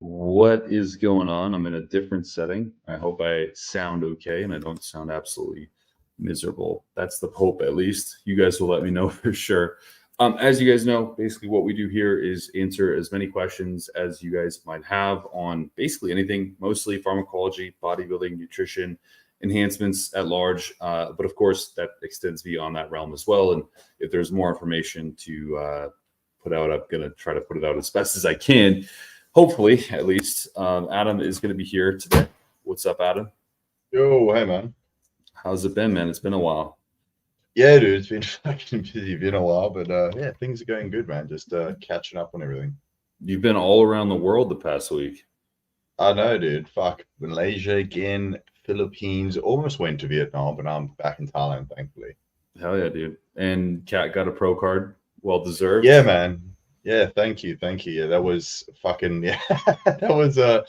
What is going on? I'm in a different setting. I hope I sound okay and I don't sound absolutely miserable. That's the hope, at least. You guys will let me know for sure. As you guys know, basically what we do here is answer as many questions as you guys might have on basically anything, mostly pharmacology, bodybuilding, nutrition, enhancements at large. But of course, that extends beyond that realm as well. And if there's more information to put out, I'm going to try to put it out as best as I can. Hopefully, at least. Adam is going to be here today. What's up, Adam? Yo, hey man. How's it been, man? It's been a while. Yeah, dude, it's been fucking busy, been a while, but yeah, things are going good, man. Just catching up on everything. You've been all around the world the past week. I know, dude. Fuck, Malaysia again, Philippines, almost went to Vietnam, but now I'm back in Thailand, thankfully. Hell yeah, dude. And Kat got a pro card. Well deserved. Yeah, man. Yeah, thank you. Yeah, that was fucking yeah. that was a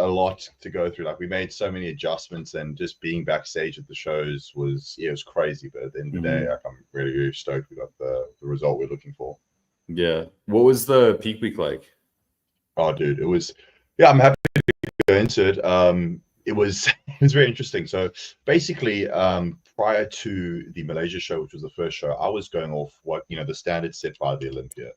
lot to go through. Like we made so many adjustments, and just being backstage at the shows was it was crazy. But at the end of the day, like, I'm really, really stoked we got the result we're looking for. Yeah. What was the peak week like? Oh, dude, it was. Yeah, I'm happy to go into it. It was it was very interesting. So basically, prior to the Malaysia show, which was the first show, I was going off what the standards set by the Olympia.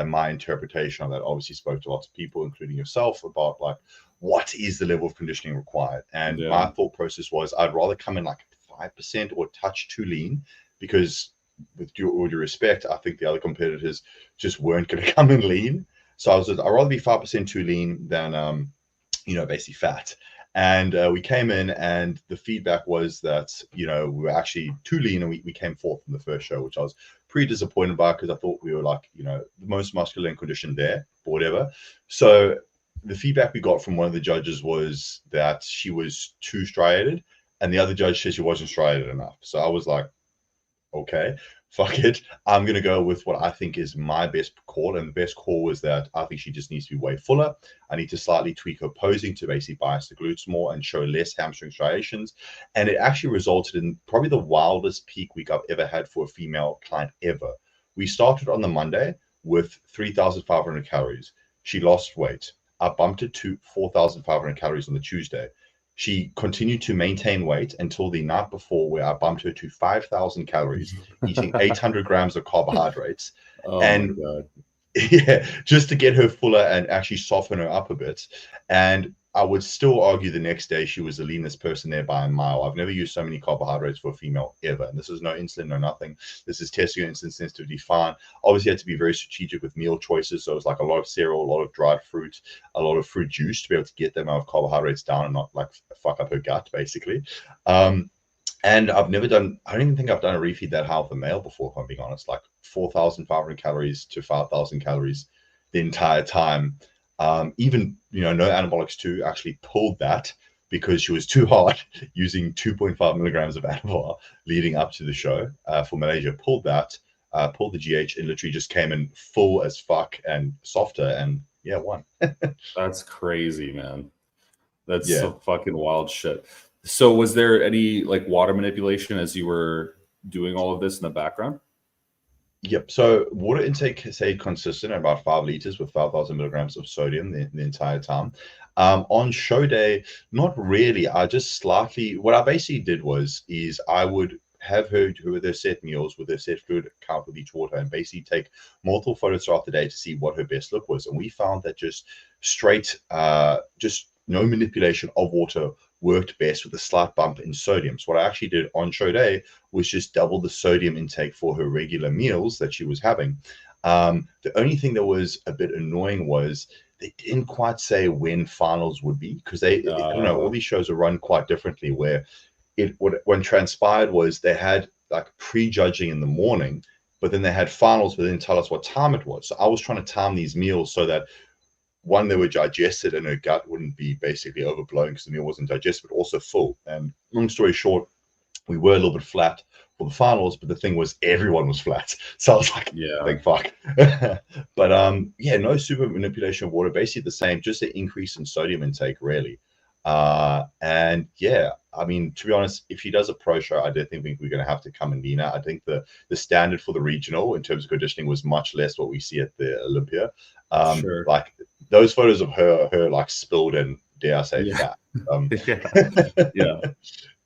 My interpretation of that obviously spoke to lots of people, including yourself, about like what is the level of conditioning required. And my thought process was I'd rather come in like 5% or touch too lean, because with all due respect, I think the other competitors just weren't going to come in lean. So I'd rather be 5% too lean than basically fat. And we came in, and the feedback was that we were actually too lean, and we came fourth in the first show, which I was pretty disappointed by, because I thought we were like the most muscular and conditioned there, or whatever. So the feedback we got from one of the judges was that she was too striated, and the other judge said she wasn't striated enough. So I was like, okay, fuck it. I'm going to go with what I think is my best call. And the best call was that I think she just needs to be way fuller. I need to slightly tweak her posing to basically bias the glutes more and show less hamstring striations. And it actually resulted in probably the wildest peak week I've ever had for a female client ever. We started on the Monday with 3,500 calories. She lost weight. I bumped it to 4,500 calories on the Tuesday. She continued to maintain weight until the night before, where I bumped her to 5,000 calories, eating 800 grams of carbohydrates. Oh and my God. yeah, just to get her fuller and actually soften her up a bit. And I would still argue the next day she was the leanest person there by a mile. I've never used so many carbohydrates for a female ever. And this is no insulin, no nothing. This is testing your insulin sensitivity fine. Obviously, you had to be very strategic with meal choices. So it was like a lot of cereal, a lot of dried fruit, a lot of fruit juice to be able to get the amount of carbohydrates down and not like fuck up her gut, basically. And I don't even think I've done a refeed that high with a male before, if I'm being honest, like 4,500 calories to 5,000 calories the entire time. Even, no anabolics too, actually pulled that because she was too hard, using 2.5 milligrams of Anavar leading up to the show for Malaysia. Pulled the GH, and literally just came in full as fuck and softer, and yeah, won. That's crazy, man. That's Yeah. some fucking wild shit. So was there any like water manipulation as you were doing all of this in the background? Yep. So water intake stayed consistent at about 5 liters with 5,000 milligrams of sodium the entire time. On show day, not really. What I basically did is I would have her with her set meals, with her set fluid count with each water, and basically take multiple photos throughout the day to see what her best look was. And we found that just no manipulation of water worked best with a slight bump in sodium. So what I actually did on show day was just double the sodium intake for her regular meals that she was having. The only thing that was a bit annoying was they didn't quite say when finals would be, because I don't know, all these shows are run quite differently, where when transpired was they had like pre-judging in the morning, but then they had finals, but they didn't tell us what time it was. So I was trying to time these meals so that, one, they were digested and her gut wouldn't be basically overblown because the meal wasn't digested, but also full. And long story short, we were a little bit flat for the finals, but the thing was everyone was flat. So I was like, Yeah. thank fuck. But no super manipulation of water, basically the same, just an increase in sodium intake, really. And yeah, I mean, to be honest, if she does a pro show, I don't think we're going to have to come in leaner. I think the standard for the regional in terms of conditioning was much less what we see at the Olympia. Sure. Like those photos of her like spilled and dare I say fat. Yeah.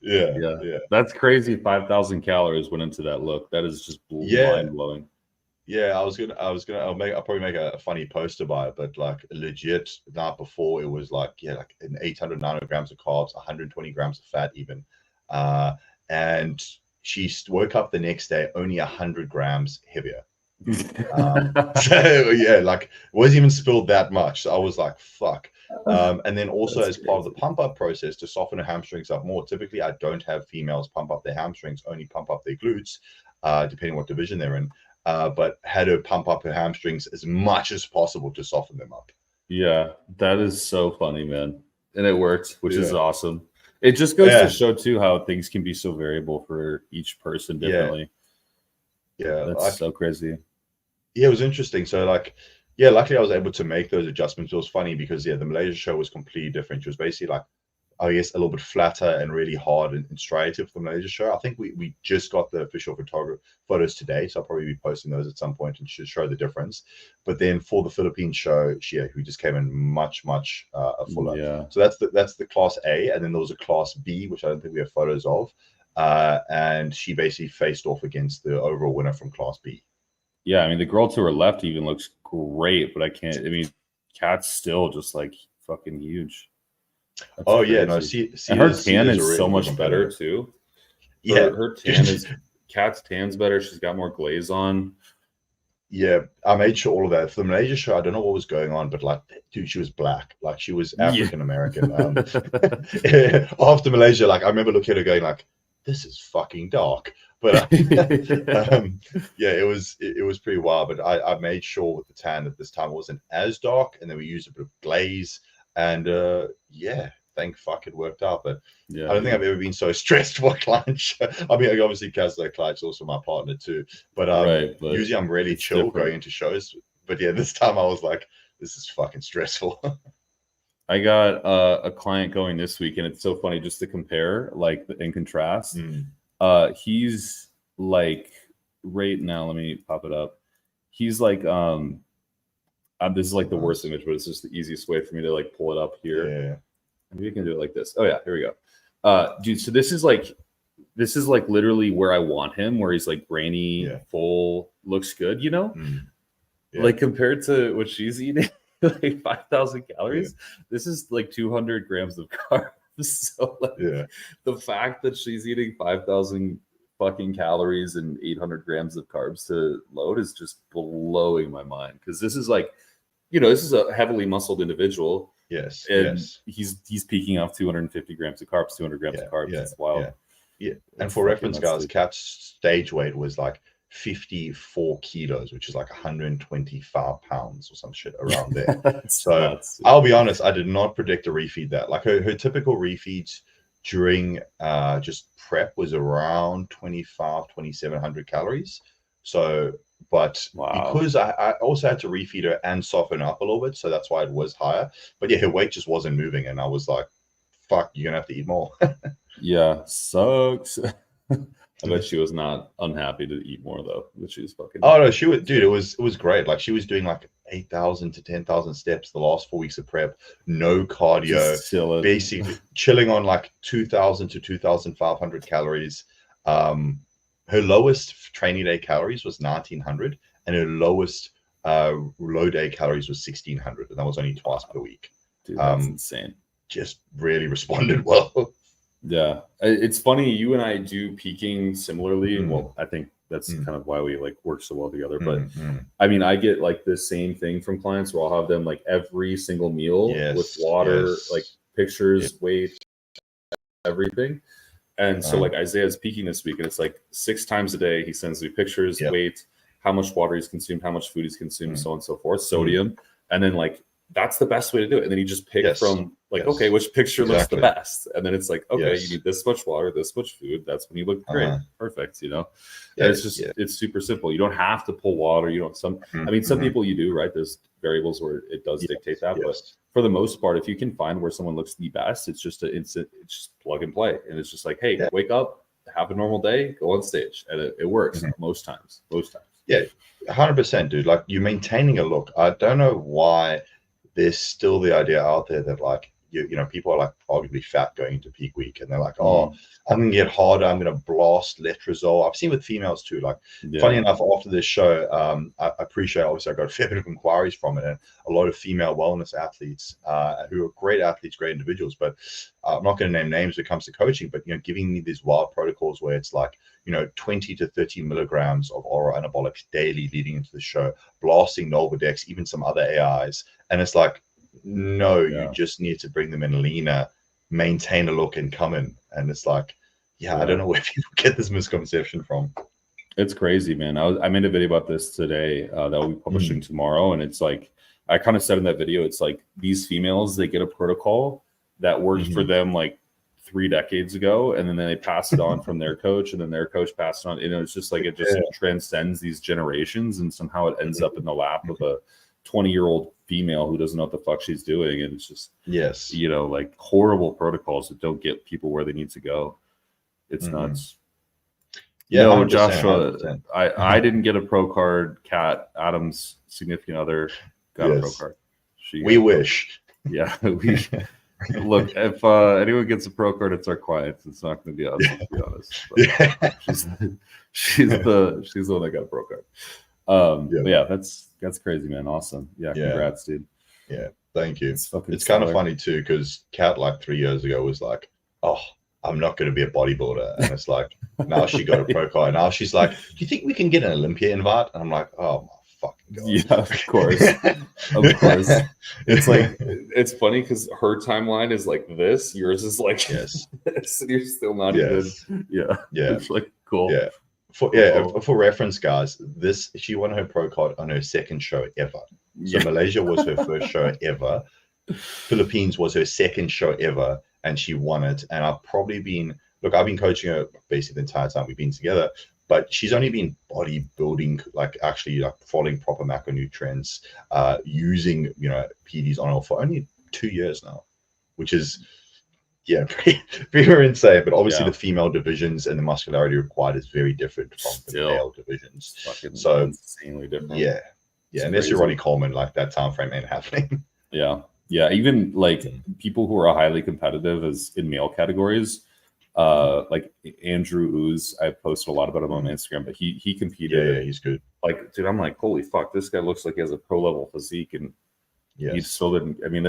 Yeah. That's crazy. 5,000 calories went into that look. That is just mind blowing. Yeah, I'll probably make a funny post about it, but like legit, the night before it was like, like an 800, 900 grams of carbs, 120 grams of fat even. And she woke up the next day only 100 grams heavier. So yeah, like it wasn't even spilled that much. So I was like, fuck. And then also as part of the pump up process to soften her hamstrings up more, typically I don't have females pump up their hamstrings, only pump up their glutes, depending what division they're in. But had her pump up her hamstrings as much as possible to soften them up. Yeah, that is so funny, man. And it worked, which is awesome. It just goes to show too how things can be so variable for each person differently. Yeah, that's so crazy. Yeah, it was interesting. So like, luckily I was able to make those adjustments. It was funny because the Malaysia show was completely different. It was basically like, I guess, a little bit flatter and really hard and striated for the Malaysia show. I think we just got the official photos today, so I'll probably be posting those at some point and should show the difference. But then for the Philippines show, we just came in much fuller. Yeah. So that's the class A, and then there was a class B, which I don't think we have photos of. And she basically faced off against the overall winner from class B. Yeah, I mean the girl to her left even looks great, but I mean, Kat's still just like fucking huge. That's crazy. Yeah, no. And her tan is so much better too. Her tan is Kat's tan's better. She's got more glaze on. Yeah, I made sure all of that for the Malaysia show. I don't know what was going on, but like, dude, she was black. Like she was African American. After Malaysia, like I remember looking at her going like, "This is fucking dark." But it was pretty wild. But I made sure with the tan that this time it wasn't as dark, and then we used a bit of glaze. And thank fuck it worked out. But I don't think I've ever been so stressed for a client show. I mean, obviously, because the client's also my partner too. But, but usually I'm really chill going into shows. But yeah, this time I was like, this is fucking stressful. I got a client going this week, and it's so funny just to compare, like in contrast. He's like right now. Let me pop it up. He's like this is like the worst image, but it's just the easiest way for me to like pull it up here. Yeah. Maybe we can do it like this. Oh yeah, here we go. Dude, so this is like literally where I want him, where he's like grainy, full, looks good, you know? Like compared to what she's eating, like 5,000 calories. This is like 200 grams of carbs. So like, the fact that she's eating 5,000 fucking calories and 800 grams of carbs to load is just blowing my mind, because this is like, this is a heavily muscled individual. And he's peaking off 250 grams of carbs, 200 grams of carbs. It's wild. And for reference, guys, Kat's stage weight was like 54 kilos, which is like 125 pounds or some shit around there. So nuts. I'll be honest, I did not predict a refeed that. Like her typical refeeds during just prep was around 2,700 calories. So, but because I also had to refeed her and soften up a little bit, so that's why it was higher. But yeah, her weight just wasn't moving, and I was like, fuck, you're gonna have to eat more. Yeah, sucks. I bet she was not unhappy to eat more though. But she was fucking. Oh no, she was, dude. It was great. Like she was doing like 8,000 to 10,000 steps the last 4 weeks of prep. No cardio, basically chilling on like 2,000 to 2,500 calories. Her lowest training day calories was 1,900, and her lowest low day calories was 1,600, and that was only twice per week. Dude, that's insane. Just really responded well. Yeah, it's funny. You and I do peaking similarly. Well, I think that's kind of why we like work so well together. But I mean, I get like the same thing from clients where I'll have them like every single meal with water, like pictures, weight, everything. And so like Isaiah's peaking this week, and it's like 6 times a day he sends me pictures, weight, how much water he's consumed, how much food he's consumed, so on and so forth, sodium, and then like that's the best way to do it. And then you just pick from like, okay, which picture looks the best? And then it's like, okay, you need this much water, this much food. That's when you look great. Perfect. And it's just, it's super simple. You don't have to pull water. You don't, I mean, some people you do, right? There's variables where it does dictate that. But for the most part, if you can find where someone looks the best, it's just it's just plug and play. And it's just like, hey, wake up, have a normal day, go on stage. And it works most times. Yeah, 100%, dude. Like you're maintaining a look. I don't know why there's still the idea out there that like you know, people are like arguably fat going into peak week, and they're like, oh, I'm gonna get harder, I'm gonna blast letrozole. I've seen with females too. Like, funny enough, after this show, I appreciate, obviously I got a fair bit of inquiries from it, and a lot of female wellness athletes who are great athletes, great individuals, but I'm not going to name names when it comes to coaching, but you know, giving me these wild protocols where it's like, you know, 20 to 30 milligrams of oral anabolics daily leading into the show, blasting Nolvadex, even some other AIs, and it's like, no, you just need to bring them in leaner, maintain a look, and come in. And it's like, I don't know where people get this misconception from. It's crazy, man. I made a video about this today that we'll be publishing tomorrow, and it's like, I kind of said in that video, it's like these females, they get a protocol that worked for them like 3 decades ago, and then they pass it on from their coach, and then their coach passed it on. You know, it's just like it just transcends these generations, and somehow it ends up in the lap of a 20-year-old female who doesn't know what the fuck she's doing, and it's just you know, like horrible protocols that don't get people where they need to go. It's nuts. No, Joshua, 100%. I didn't get a pro card. Kat, Adam's significant other, got a pro card. We wish. Yeah, we look. If anyone gets a pro card, it's our clients. It's not going to be us, to be honest. She's the one that got a pro card. But yeah, that's crazy, man. Awesome. Yeah, congrats, dude. Yeah, thank you. It's kind of funny too, because Kat like 3 years ago was like, oh, I'm not going to be a bodybuilder, and it's like now she got a pro card. Now she's like, do you think we can get an Olympia invite? And I'm like, oh my fucking god. Yeah, of course. Of course. It's like, it's funny because her timeline is like this, yours is like this, and you're still not even. Yeah. It's like cool. Yeah. For reference, guys, she won her pro card on her second show ever. So Malaysia was her first show ever. Philippines was her second show ever, and she won it. And I've been coaching her basically the entire time we've been together, but she's only been bodybuilding, like actually like following proper macronutrients, using, you know, PDs on her for only 2 years now, which is very insane. But obviously the female divisions and the muscularity required is very different from the male divisions. So insanely different. Unless you're Ronnie Coleman, like that time frame ain't happening. Even like people who are highly competitive as in male categories, like Andrew Ooze, I posted a lot about him on Instagram, but he competed. He's good. Like, dude, I'm like, holy fuck, this guy looks like he has a pro level physique, and he still didn't. I mean,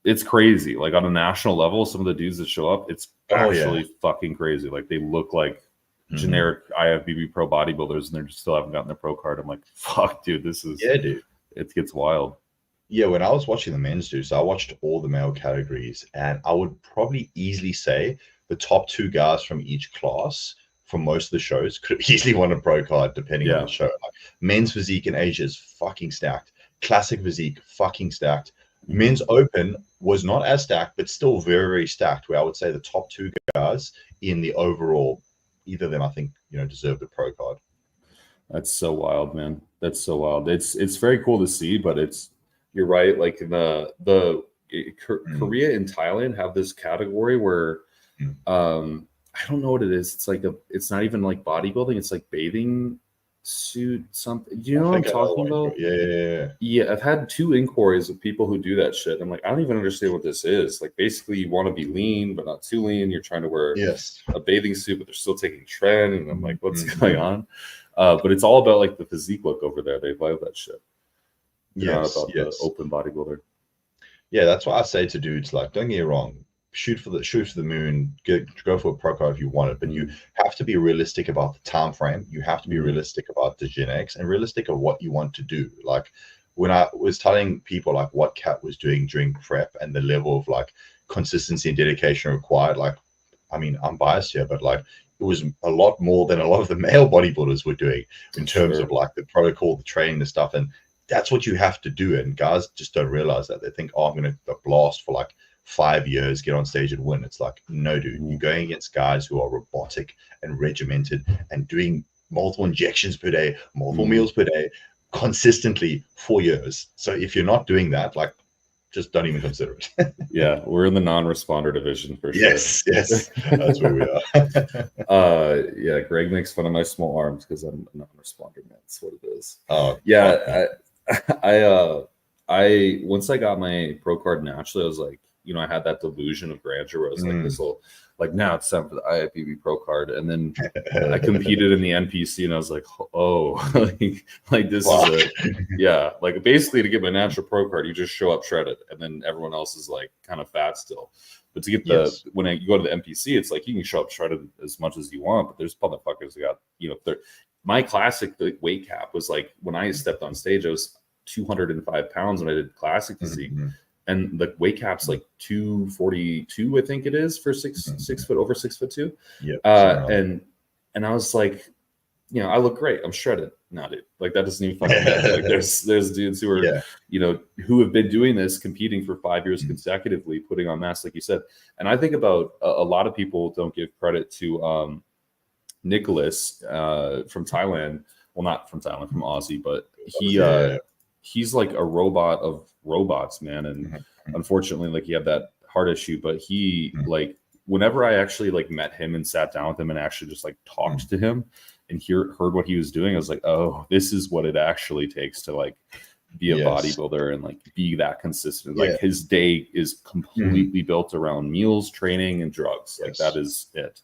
it's crazy. Like on a national level, some of the dudes that show up, it's actually fucking crazy. Like they look like generic IFBB pro bodybuilders, and they still haven't gotten their pro card. I'm like, fuck, dude, this is dude. It gets wild. Yeah, when I was watching the men's do, so I watched all the male categories, and I would probably easily say the top 2 guys from each class from most of the shows could have easily won a pro card depending on the show. Like, men's physique in Asia is fucking stacked. Classic physique, fucking stacked. Men's open was not as stacked, but still very, very stacked, where I would say the top 2 guys in the overall, either of them, I think, you know, deserved a pro card. That's so wild, man. That's so wild. It's very cool to see, but you're right. Like Korea and Thailand have this category where I don't know what it is. It's like it's not even like bodybuilding. It's like bathing suit something. Do you know what I'm talking about? Yeah. I've had 2 inquiries of people who do that shit. I'm like, I don't even understand what this is. Like basically you want to be lean, but not too lean. You're trying to wear a bathing suit, but they're still taking trend. And I'm like, what's going on? But it's all about like the physique look over there. They love that shit. The open bodybuilder. Yeah, that's why I say to dudes, like, don't get me wrong, shoot for the moon, go for a pro card if you want it, but you have to be realistic about the time frame. You have to be realistic about the genetics and realistic of what you want to do. Like when I was telling people like what Kat was doing during prep and the level of like consistency and dedication required, like, I mean, I'm biased here, but like it was a lot more than a lot of the male bodybuilders were doing in terms of like the protocol, the training, the stuff. And that's what you have to do. And guys just don't realize that. They think, oh, I'm going to blast for like 5 years, get on stage and win. It's like, no, dude, you're going against guys who are robotic and regimented and doing multiple injections per day, multiple meals per day, consistently for years. So if you're not doing that, like, just don't even consider it. Yeah, we're in the non-responder division for sure. Yes, that's where we are. Yeah, Greg makes fun of my small arms because I'm a non-responder, man. That's what it is. Oh, yeah. once I got my pro card naturally, I was like, you know, I had that delusion of grandeur where I was like, this will, like, now it's time for the IFBB pro card. And then I competed in the NPC and I was like, oh, like this is a, yeah, like basically to get my natural pro card, you just show up shredded and then everyone else is like kind of fat still. But to get the, when you go to the NPC, it's like you can show up shredded as much as you want, but there's motherfuckers that got, you know, my classic weight cap was like, when I stepped on stage, I was 205 pounds when I did classic physique. And the weight cap's like 242, I think it is, for 6 foot, over 6'2". And I was like, you know, I look great. I'm shredded. No, dude, like that doesn't even fucking matter. Like there's dudes who are, you know, who have been doing this, competing for 5 years consecutively, putting on mass, like you said. And I think about a lot of people don't give credit to Nicholas from Thailand. Well, not from Thailand, from Aussie, but he's like a robot of robots, man. And unfortunately, like he had that heart issue, but he like, whenever I actually like met him and sat down with him and actually just like talked to him and heard what he was doing, I was like, oh, this is what it actually takes to like be a bodybuilder and like be that consistent. Like his day is completely built around meals, training, and drugs. Like that is it.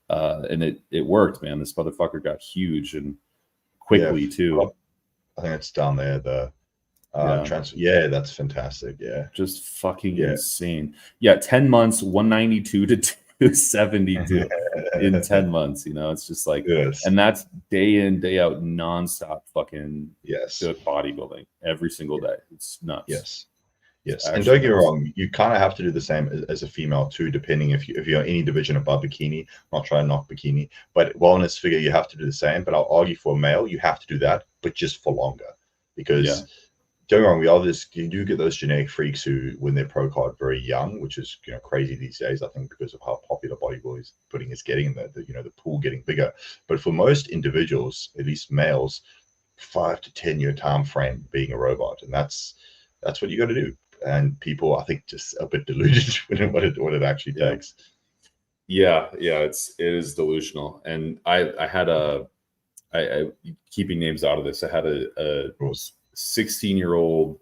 And it worked, man. This motherfucker got huge and quickly too. I think it's down there, the transfer. That's fantastic. Just fucking insane. 10 months, 192 to 272 in 10 months. You know, it's just like, and that's day in, day out, nonstop fucking good bodybuilding every single day. It's nuts. Yes, and don't get me wrong, you kind of have to do the same as a female too, depending if you're any division above bikini. I'm not trying to knock bikini, but wellness figure, you have to do the same. But I'll argue for a male, you have to do that, but just for longer. Because don't get me wrong, you do get those genetic freaks who win their pro card very young, which is, you know, crazy these days. I think because of how popular bodybuilding is getting, the pool getting bigger. But for most individuals, at least males, 5 to 10 year time frame being a robot, and that's what you got to do. And people, I think, just a bit deluded with what it actually takes. It is delusional. And I had I keeping names out of this, I had a 16-year-old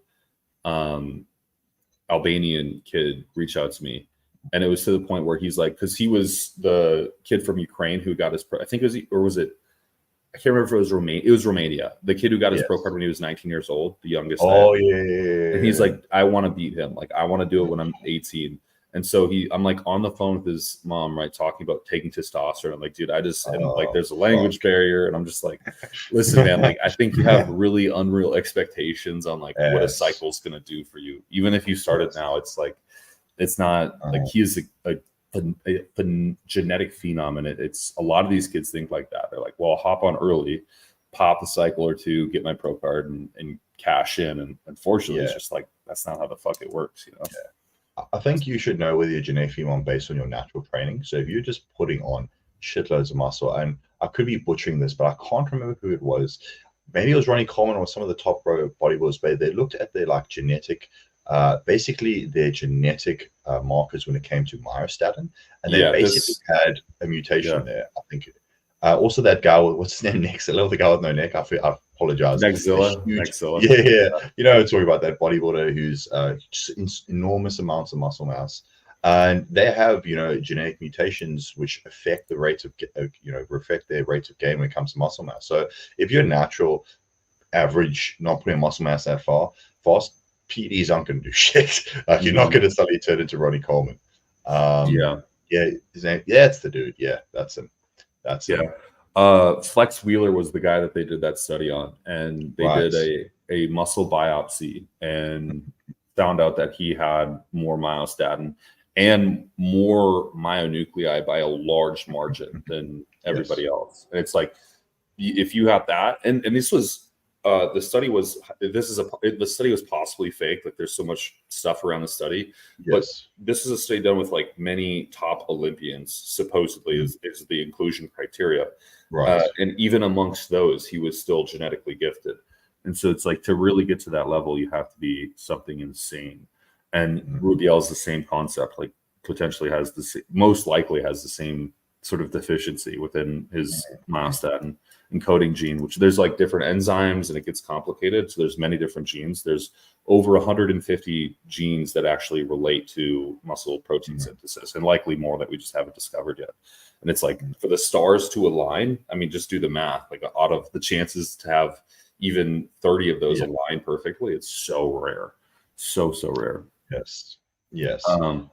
Albanian kid reach out to me, and it was to the point where he's like, because he was the kid from Ukraine who got his I think it was, or was it, I can't remember if it was Romania. It was Romania. The kid who got his pro card when he was 19 years old, the youngest. And he's like, I want to beat him. Like, I want to do it when I'm 18. And so I'm like on the phone with his mom, right, talking about taking testosterone. I'm like, dude, like, there's a language barrier. And I'm just like, listen, man, like, I think you have really unreal expectations on like what a cycle's going to do for you. Even if you started now, it's like, it's not like he is a genetic phenom, and it's a lot of these kids think like that. They're like, well, I'll hop on early, pop a cycle or two, get my pro card, and cash in. And unfortunately, it's just like, that's not how the fuck it works, you know. I think you should know whether you're genetic female based on your natural training. So if you're just putting on shitloads of muscle, and I could be butchering this, but I can't remember who it was. Maybe it was Ronnie Coleman or some of the top pro bodybuilders, but they looked at their like genetic basically their genetic markers when it came to myostatin, and they basically had a mutation there. I think also that guy, what's his name, next? I love the guy with no neck. I apologize. Nexzilla. You know, talking about that bodybuilder who's just enormous amounts of muscle mass, and they have, you know, genetic mutations which affect the rates of affect their rates of gain when it comes to muscle mass. So if you're natural, average, not putting muscle mass that fast, PDs aren't going to do shit. Like, you're not going to suddenly turn into Ronnie Coleman. His name, it's the dude. That's him. Him. Flex Wheeler was the guy that they did that study on, and they did a muscle biopsy and found out that he had more myostatin and more myonuclei by a large margin than everybody else. And it's like, if you have that, and this was the study was possibly fake. Like, there's so much stuff around the study, but this is a study done with like many top Olympians, supposedly is the inclusion criteria. And even amongst those, he was still genetically gifted. And so it's like, to really get to that level, you have to be something insane. And Rubiel is the same concept, like potentially most likely has the same sort of deficiency within his myostatin encoding gene, which there's like different enzymes and it gets complicated. So there's many different genes. There's over 150 genes that actually relate to muscle protein synthesis, and likely more that we just haven't discovered yet. And it's like for the stars to align, I mean, just do the math. Like out of the chances to have even 30 of those align perfectly, it's so rare. So rare. Yes.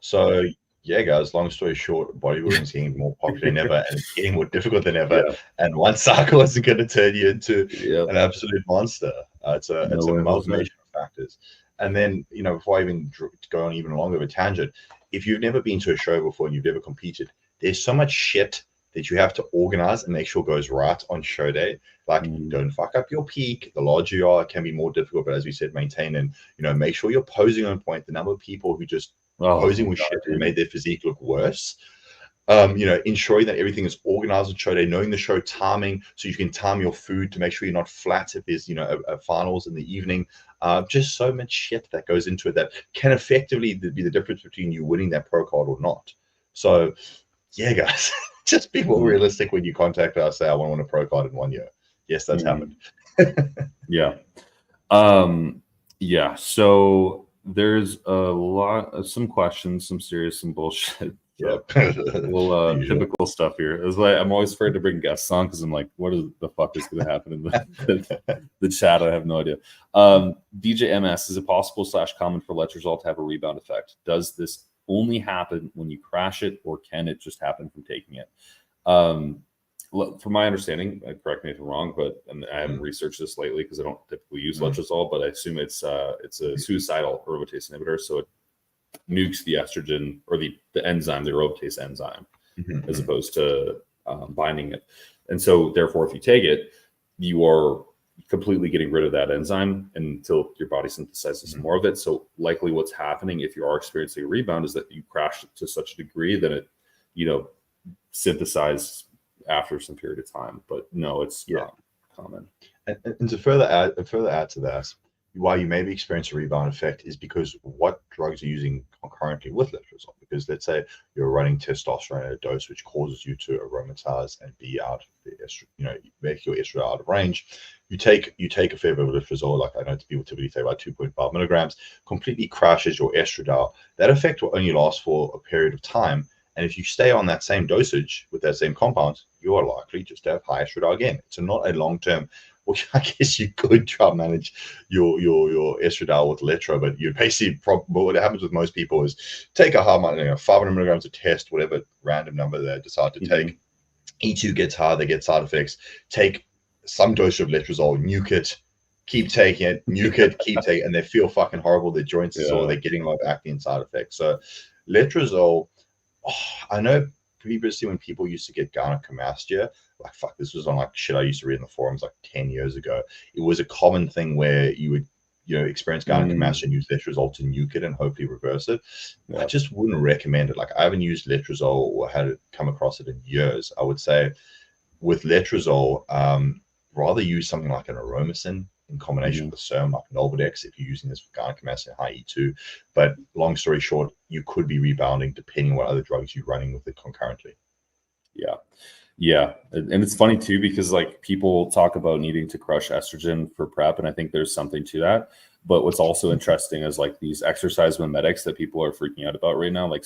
So yeah, guys, long story short, bodybuilding is getting more popular than ever, and it's getting more difficult than ever. Yeah. And one cycle isn't going to turn you into an absolute monster. It's a amalgamation of factors. And then, you know, before I even go on even longer of a tangent, if you've never been to a show before and you've never competed, there's so much shit that you have to organize and make sure goes right on show day. Like, don't fuck up your peak. The larger you are, it can be more difficult, but as we said, maintain and, you know, make sure you're posing on point. The number of people who just posing with shit and made their physique look worse. You know, ensuring that everything is organized on show day, knowing the show timing so you can time your food to make sure you're not flat if there's, you know, a finals in the evening. Just so much shit that goes into it that can effectively be the difference between you winning that pro card or not. So, yeah, guys, just be more realistic when you contact us. Say, I want to win a pro card in 1 year. Yes, that's happened. Yeah. So there's a lot of some questions, some serious, some bullshit. Well, typical stuff here. It's like I'm always afraid to bring guests on because I'm like, what the fuck is going to happen in the chat? I have no idea. DJ MS, is it possible / common for letrozole to have a rebound effect? Does this only happen when you crash it, or can it just happen from taking it? From my understanding, correct me if I'm wrong, but I haven't researched this lately because I don't typically use letrozole, but I assume it's a suicidal aromatase inhibitor, so it nukes the estrogen or the enzyme, the aromatase enzyme, as opposed to binding it. And so, therefore, if you take it, you are completely getting rid of that enzyme until your body synthesizes more of it. So likely what's happening if you are experiencing a rebound is that you crash to such a degree that it, you know, synthesizes after some period of time. But no, it's not common. And to further add to that, why you maybe experience a rebound effect is because what drugs are using concurrently with letrozole. Because let's say you're running testosterone at a dose which causes you to aromatize and be out of the estrogen, you know, make your estrogen out of range. You take a fair bit of letrozole, like I know people typically take about 2.5 milligrams, completely crashes your estradiol. That effect will only last for a period of time. And if you stay on that same dosage with that same compound, you are likely just to have high estradiol again. It's not a long-term. Well, I guess you could try and manage your estradiol with letro, but you basically what happens with most people is take a high amount, 500 milligrams of test, whatever random number they decide to take. E2 gets high, they get side effects. Take some dose of letrozole, nuke it, keep taking it, nuke it, keep taking it, and they feel fucking horrible. Their joints are sore, they're getting a lot of acne and side effects. So letrozole, I know previously when people used to get gynecomastia, like fuck, this was on like shit I used to read in the forums like 10 years ago. It was a common thing where you would, experience gynecomastia and use letrozole to nuke it and hopefully reverse it. I just wouldn't recommend it. Like I haven't used letrozole or had it come across it in years. I would say with letrozole, rather use something like an aromasin in combination with a serum like Nolvadex if you're using this for gynecomastia and high E2. But long story short, you could be rebounding depending on what other drugs you're running with it concurrently. Yeah. And it's funny too, because like people talk about needing to crush estrogen for prep. And I think there's something to that. But what's also interesting is like these exercise mimetics that people are freaking out about right now, like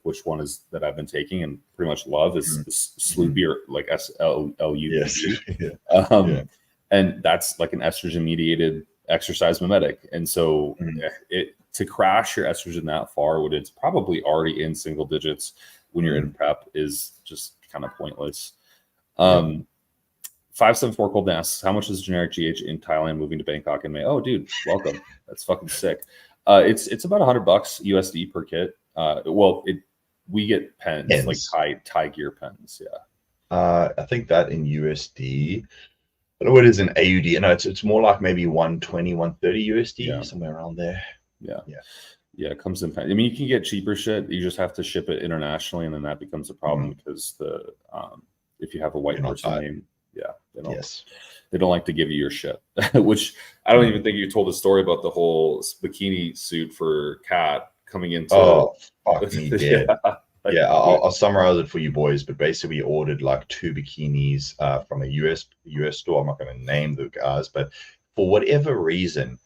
which one is that I've been taking and pretty much love is Sloopy or like SLU. And that's like an estrogen mediated exercise mimetic. And so to crash your estrogen that far when it's probably already in single digits when you're in prep is just kind of pointless. 574 Cold asks, how much is generic GH in Thailand moving to Bangkok in May? Oh, dude, welcome. That's fucking sick. It's about $100 USD per kit. We get pens. Like Thai gear pens. I think that in USD. I don't know what it is in AUD. No, it's more like maybe 120, 130 USD, somewhere around there. Yeah, it comes in. I mean, you can get cheaper shit. You just have to ship it internationally, and then that becomes a problem because if you have a white person name, they don't like to give you your shit. Which I don't even think you told a story about the whole bikini suit for Kat coming into. Oh, fuck me dead. Yeah, I'll summarize it for you boys. But basically, we ordered like 2 bikinis from a US store. I'm not going to name the guys, but for whatever reason,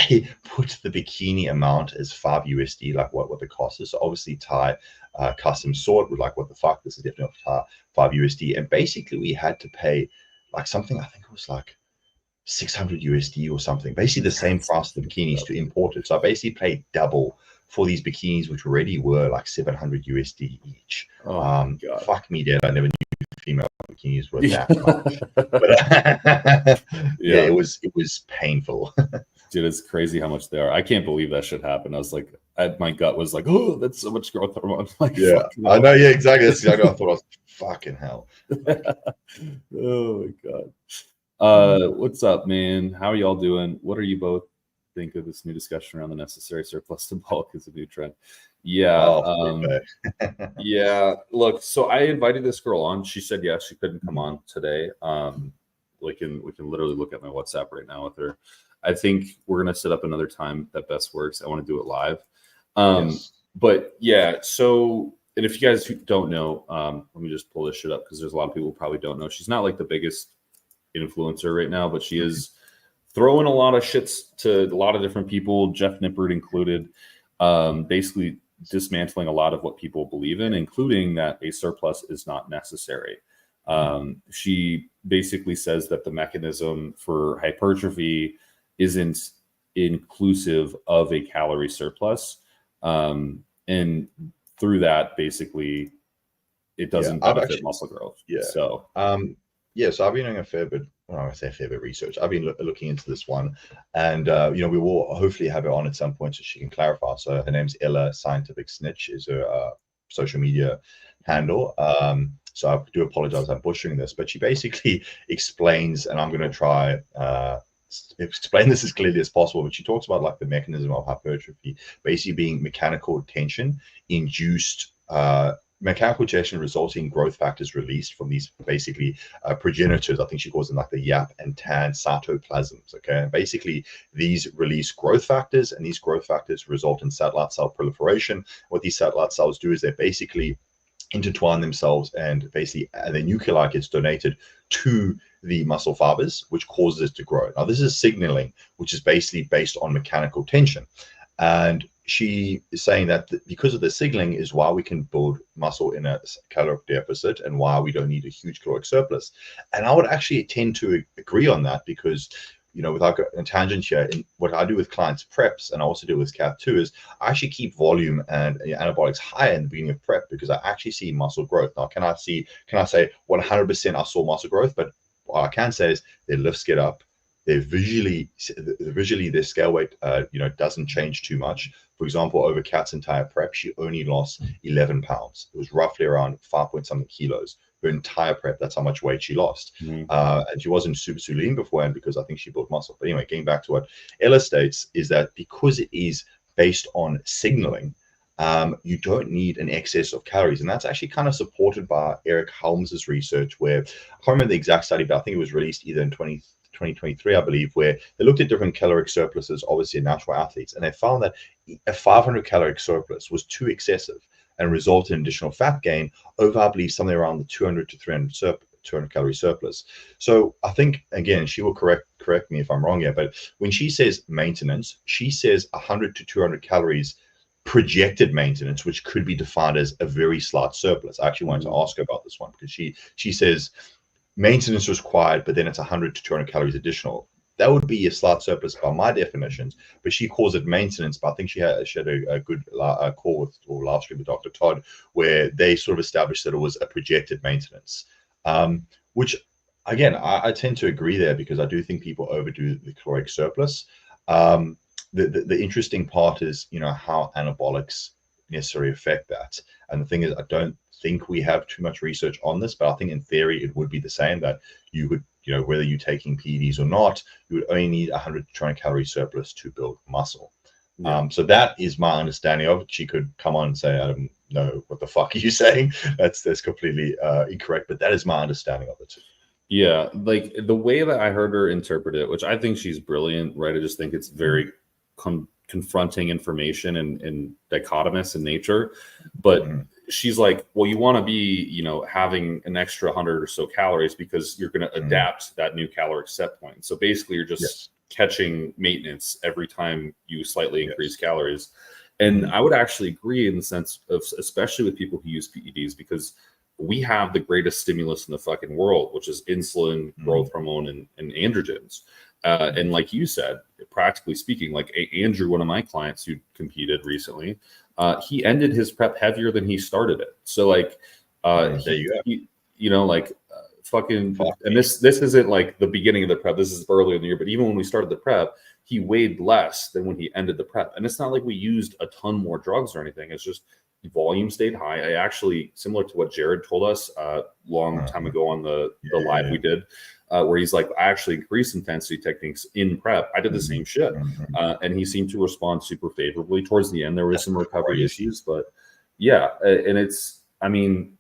they put the bikini amount as 5 USD, like what the cost is. So obviously, Thai custom sort was like, what the fuck? This is definitely Thai 5 USD, and basically we had to pay like something. I think it was like 600 USD or something. Basically, the same price of the bikinis to import it. So I basically paid double for these bikinis, which already were like 700 USD each. Oh my God. Fuck me dead. I never knew female bikinis were that much. But yeah, it was painful. Dude, it's crazy how much they are. I can't believe that shit happened. I was like, my gut was like, oh, that's so much growth hormone. Like, yeah, I know. Yeah, exactly. That's exactly what I thought. I was fucking hell. Oh my God. What's up, man? How are y'all doing? What are you both think of this new discussion around the necessary surplus to bulk as a new trend? Yeah. Yeah. Look, so I invited this girl on. She said yes, she couldn't come on today. We can literally look at my WhatsApp right now with her. I think we're gonna set up another time that best works. I want to do it live. Yes. But yeah, so and if you guys don't know, let me just pull this shit up because there's a lot of people who probably don't know. She's not like the biggest influencer right now, but she is throwing a lot of shits to a lot of different people, Jeff Nippert included, basically dismantling a lot of what people believe in, including that a surplus is not necessary. She basically says that the mechanism for hypertrophy isn't inclusive of a calorie surplus, and through that, basically, it doesn't benefit muscle growth. Yeah. So so I've been doing a fair bit. Well, I say a fair bit of research. I've been looking into this one, and we will hopefully have her on at some point so she can clarify. So her name's Ella Scientific Snitch is her social media handle. So I do apologize, I'm butchering this, but she basically explains, and I'm going to try explain this as clearly as possible. But she talks about like the mechanism of hypertrophy, basically being mechanical tension induced. Mechanical tension resulting in growth factors released from these basically progenitors. I think she calls them like the YAP and TAN cytoplasms. Okay, and basically these release growth factors, and these growth factors result in satellite cell proliferation. What these satellite cells do is they basically intertwine themselves, and basically the nuclei gets donated to the muscle fibers, which causes it to grow. Now this is signaling, which is basically based on mechanical tension. And she is saying that because of the signaling is why we can build muscle in a caloric deficit and why we don't need a huge caloric surplus. And I would actually tend to agree on that because, without a tangent here, in what I do with clients preps, and I also do with Cat 2, is I actually keep volume and anabolics higher in the beginning of prep because I actually see muscle growth. Now, can I say 100% I saw muscle growth? But what I can say is their lifts get up. They're visually their scale weight doesn't change too much. For example, over Kat's entire prep, she only lost 11 pounds. It was roughly around 5-point-something kilos. Her entire prep, that's how much weight she lost. And she wasn't super lean beforehand because I think she built muscle. But anyway, getting back to what Ella states is that because it is based on signaling, you don't need an excess of calories. And that's actually kind of supported by Eric Helms's research, where I can't remember the exact study, but I think it was released either in 2023, I believe, where they looked at different caloric surpluses, obviously in natural athletes, and they found that a 500 caloric surplus was too excessive and resulted in additional fat gain over, I believe, something around the 200 to 200 calorie surplus. So I think, again, she will correct me if I'm wrong here, but when she says maintenance, she says 100 to 200 calories projected maintenance, which could be defined as a very slight surplus. I actually wanted to ask her about this one because she says maintenance required, but then it's 100 to 200 calories additional. That would be a slight surplus by my definitions, but she calls it maintenance. But I think she had a good call with, or live stream with Dr. Todd, where they sort of established that it was a projected maintenance, which again, I tend to agree there because I do think people overdo the caloric surplus. The interesting part is, how anabolics necessarily affect that. And the thing is, I don't think we have too much research on this, but I think in theory it would be the same, that you would, whether you're taking PEDs or not, you would only need 100 to 200 calorie surplus to build muscle. Yeah. So that is my understanding of it. She could come on and say, I don't know what the fuck are you saying. That's completely incorrect, but that is my understanding of it too. Yeah, like the way that I heard her interpret it, which I think she's brilliant, right? I just think it's very confronting information and dichotomous in nature. But she's like, well, you want to be, you know, having an extra 100 or so calories because you're going to adapt that new caloric set point. So basically, you're just catching maintenance every time you slightly increase calories. And I would actually agree in the sense of, especially with people who use PEDs, because we have the greatest stimulus in the fucking world, which is insulin, growth hormone, and androgens. And like you said, practically speaking, like Andrew, one of my clients who competed recently, he ended his prep heavier than he started it. So like, you know, like fucking, and this isn't like the beginning of the prep. This is earlier in the year, but even when we started the prep, he weighed less than when he ended the prep. And it's not like we used a ton more drugs or anything. It's just volume stayed high. I actually, similar to what Jared told us long time ago on the live we did, where he's like, I actually increased intensity techniques in prep. I did the same shit. And he seemed to respond super favorably. Towards the end, there was some recovery issues, but yeah. And it's, I mean,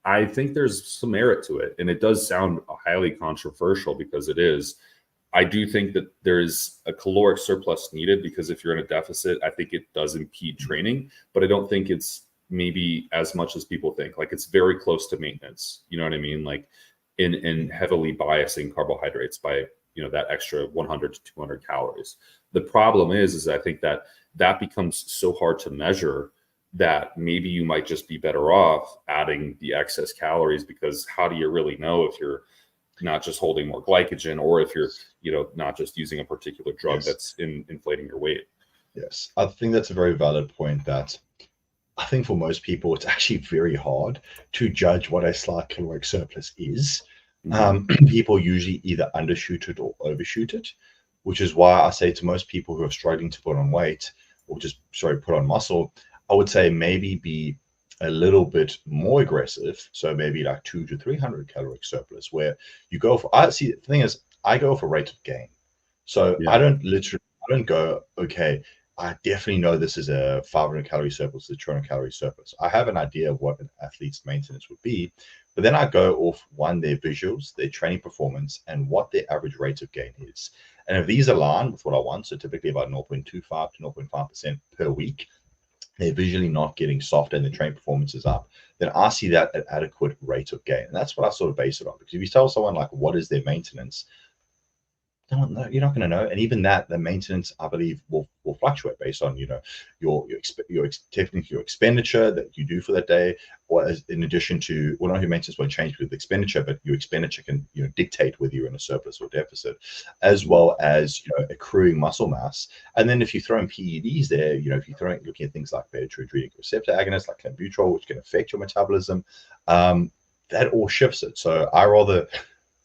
I think there's some merit to it. And it does sound highly controversial because it is. I do think that there's a caloric surplus needed because if you're in a deficit, I think it does impede training, but I don't think it's maybe as much as people think. Like it's very close to maintenance. You know what I mean? Like in heavily biasing carbohydrates by, you know, that extra 100 to 200 calories. The problem is I think that becomes so hard to measure that maybe you might just be better off adding the excess calories, because how do you really know if you're not just holding more glycogen, or if you're, you know, not just using a particular drug that's inflating your weight? Yes, I think that's a very valid point. That I think for most people, it's actually very hard to judge what a slight caloric surplus is. People usually either undershoot it or overshoot it, which is why I say to most people who are struggling to put on weight or just, put on muscle, I would say maybe be a little bit more aggressive. So maybe like 200 to 300 caloric surplus, where you go for, the thing is, I go for rate of gain. So I don't go, okay, I definitely know this is a 500 calorie surplus, a 200 calorie surplus. I have an idea of what an athlete's maintenance would be, but then I go off their visuals, their training performance, and what their average rate of gain is. And if these align with what I want, so typically about 0.25 to 0.5% per week, they're visually not getting soft and the training performance is up, then I see that at adequate rate of gain. And that's what I sort of base it on. Because if you tell someone like, what is their maintenance? You're not going to know. And even that, the maintenance, I believe, will fluctuate based on, you know, your expenditure that you do for that day, or as in addition to, well, not your maintenance won't change with expenditure, but your expenditure can, you know, dictate whether you're in a surplus or deficit, as well as, you know, accruing muscle mass. And then if you throw in PEDs there, you know, if you're looking at things like beta-adrenergic receptor agonists like clenbuterol, which can affect your metabolism, that all shifts it. So I rather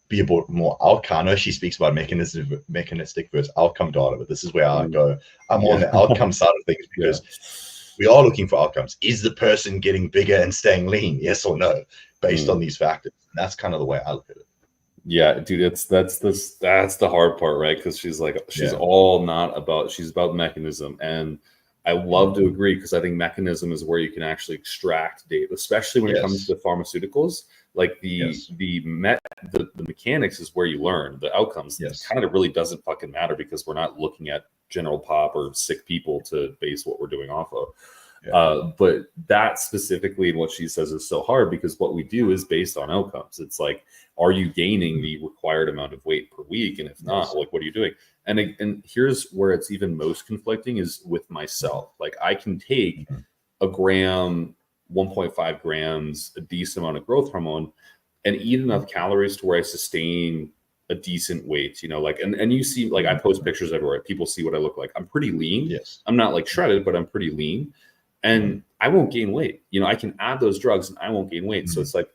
be about more outcome. I know she speaks about mechanistic versus outcome data, but this is where I go. I'm on the outcome side of things, because we are looking for outcomes. Is the person getting bigger and staying lean? Yes or no, based on these factors. And that's kind of the way I look at it. Yeah, dude, that's the hard part, right? Because she's about mechanism, and I love to agree, because I think mechanism is where you can actually extract data, especially when it comes to pharmaceuticals. Like the mechanics is where you learn. The outcomes kind of really doesn't fucking matter, because we're not looking at general pop or sick people to base what we're doing off of. But that specifically, and what she says, is so hard, because what we do is based on outcomes. It's like, are you gaining the required amount of weight per week? And if not, like, what are you doing? And here's where it's even most conflicting, is with myself. Like, I can take a gram, 1.5 grams, a decent amount of growth hormone, and eat enough calories to where I sustain a decent weight, you know, like, and you see, like, I post pictures everywhere. People see what I look like. I'm pretty lean. I'm not like shredded, but I'm pretty lean, and I won't gain weight. You know, I can add those drugs and I won't gain weight. So it's like,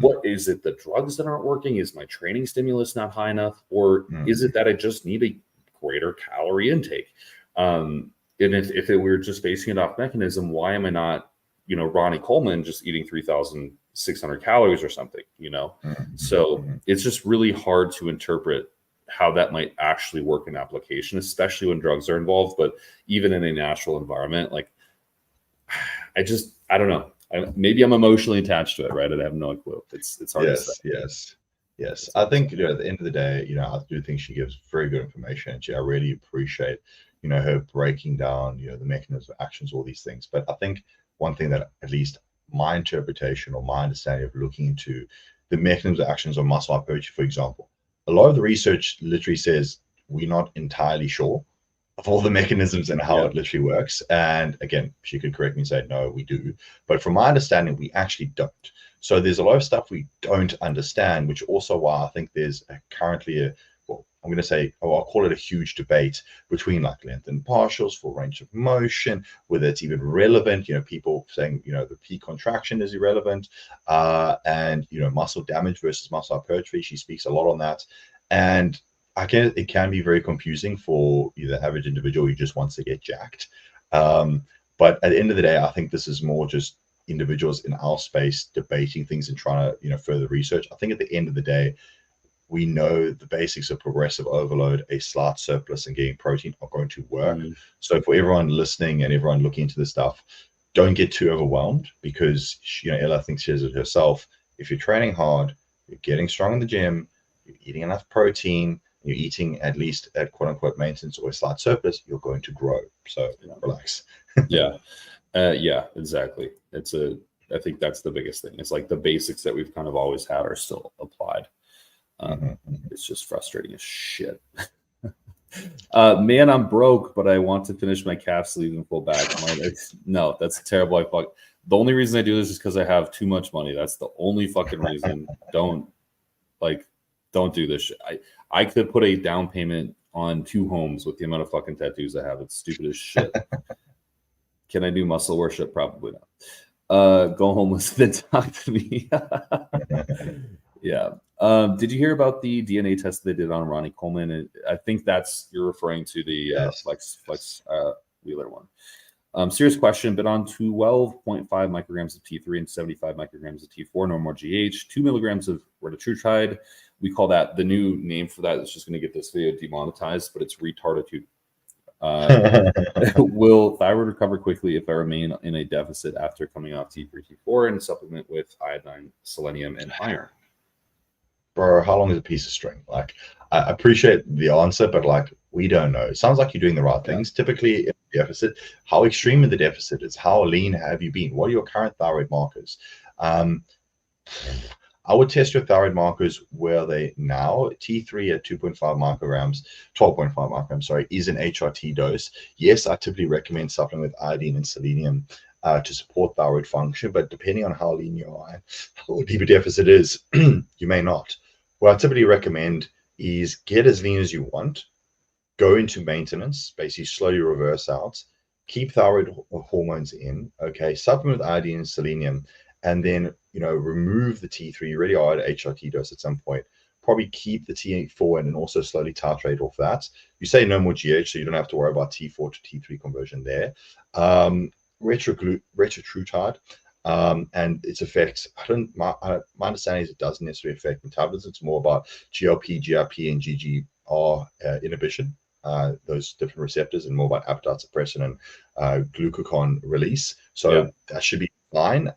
what is it? The drugs that aren't working? Is my training stimulus not high enough? Or is it that I just need a greater calorie intake? And if we were just basing it off mechanism, why am I not, you know, Ronnie Coleman, just eating 3,600 calories or something, you know? So it's just really hard to interpret how that might actually work in application, especially when drugs are involved. But even in a natural environment, like, I don't know. Maybe I'm emotionally attached to it, right? I have no clue. It's hard to say. Yes. I think, you know, at the end of the day, you know, I do think she gives very good information. And I really appreciate, you know, her breaking down, you know, the mechanism of actions, all these things. But I think one thing that at least my interpretation or my understanding of looking into the mechanisms of actions of muscle hypertrophy, for example. A lot of the research literally says we're not entirely sure of all the mechanisms and how it literally works. And again, she could correct me and say, no, we do. But from my understanding, we actually don't. So there's a lot of stuff we don't understand, which also why I think there's currently a, well, I'm going to say, I'll call it a huge debate between like length and partials for range of motion, whether it's even relevant, people saying, the peak contraction is irrelevant, and, muscle damage versus muscle hypertrophy. She speaks a lot on that. And again, it can be very confusing for the average individual who just wants to get jacked. But at the end of the day, I think this is more just individuals in our space debating things and trying to, further research. I think at the end of the day, we know the basics of progressive overload, a slight surplus, and getting protein are going to work. So for everyone listening and everyone looking into this stuff, don't get too overwhelmed because, Ella thinks she says it herself. If you're training hard, you're getting strong in the gym, you're eating enough protein, you're eating at least at quote unquote maintenance or a slight surplus, you're going to grow. So relax. Yeah, exactly. I think that's the biggest thing. It's like the basics that we've kind of always had are still applied. It's just frustrating as shit. Man, I'm broke, but I want to finish my calf sleeve and pull back. No, that's terrible. The only reason I do this is because I have too much money. That's the only fucking reason. Don't do this shit. I could put a down payment on 2 homes with the amount of fucking tattoos I have. It's stupid as shit. Can I do muscle worship? Probably not. Go homeless, then talk to me. Yeah. Did you hear about the DNA test they did on Ronnie Coleman? I think you're referring to the Flex Wheeler one. Serious question, but on 12.5 micrograms of T3 and 75 micrograms of T4, no more GH, 2 milligrams of retatrutide. We call that, the new name for that is just going to get this video demonetized, but it's retarditude. Will thyroid recover quickly if I remain in a deficit after coming off T3, T4 and supplement with iodine, selenium, and iron? Bro, how long is a piece of string? Like, I appreciate the answer, but we don't know. It sounds like you're doing the right things. Typically, in deficit, how extreme in the deficit is, how lean have you been? What are your current thyroid markers? I would test your thyroid markers where they now. T3 at 2.5 micrograms, 12.5 micrograms, sorry, is an HRT dose. Yes, I typically recommend supplementing with iodine and selenium to support thyroid function, but depending on how lean you are and how deep a deficit is, you may not. What I typically recommend is get as lean as you want, go into maintenance, basically slowly reverse out, keep thyroid hormones in, okay, supplement with iodine and selenium, and then, remove the T3. You really are at HRT dose at some point. Probably keep the T4 in and also slowly titrate off that. You say no more GH, so you don't have to worry about T4 to T3 conversion there. Retatrutide and its effects. My understanding is it doesn't necessarily affect metabolism. It's more about GLP, GIP, and GGR inhibition. Those different receptors, and more about appetite suppression and glucagon release. So that should be fine.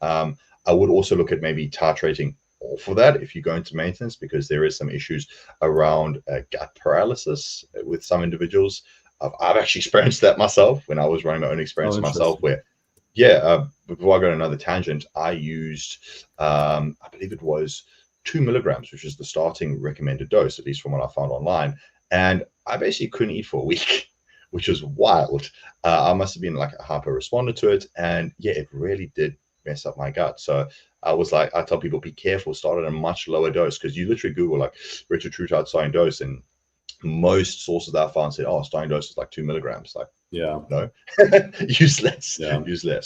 I would also look at maybe titrating off of that if you go into maintenance, because there is some issues around gut paralysis with some individuals. I've actually experienced that myself when I was running my own experience myself, where before I go on another tangent, I used I believe it was 2 milligrams, which is the starting recommended dose, at least from what I found online, and I basically couldn't eat for a week, which was wild. I must have been like a hyper responder to it, and it really did mess up my gut. So I was like, I tell people, be careful, start at a much lower dose, because you literally Google like retatrutide starting dose, and most sources that I found said, starting dose is like 2 milligrams. Like, no, use less.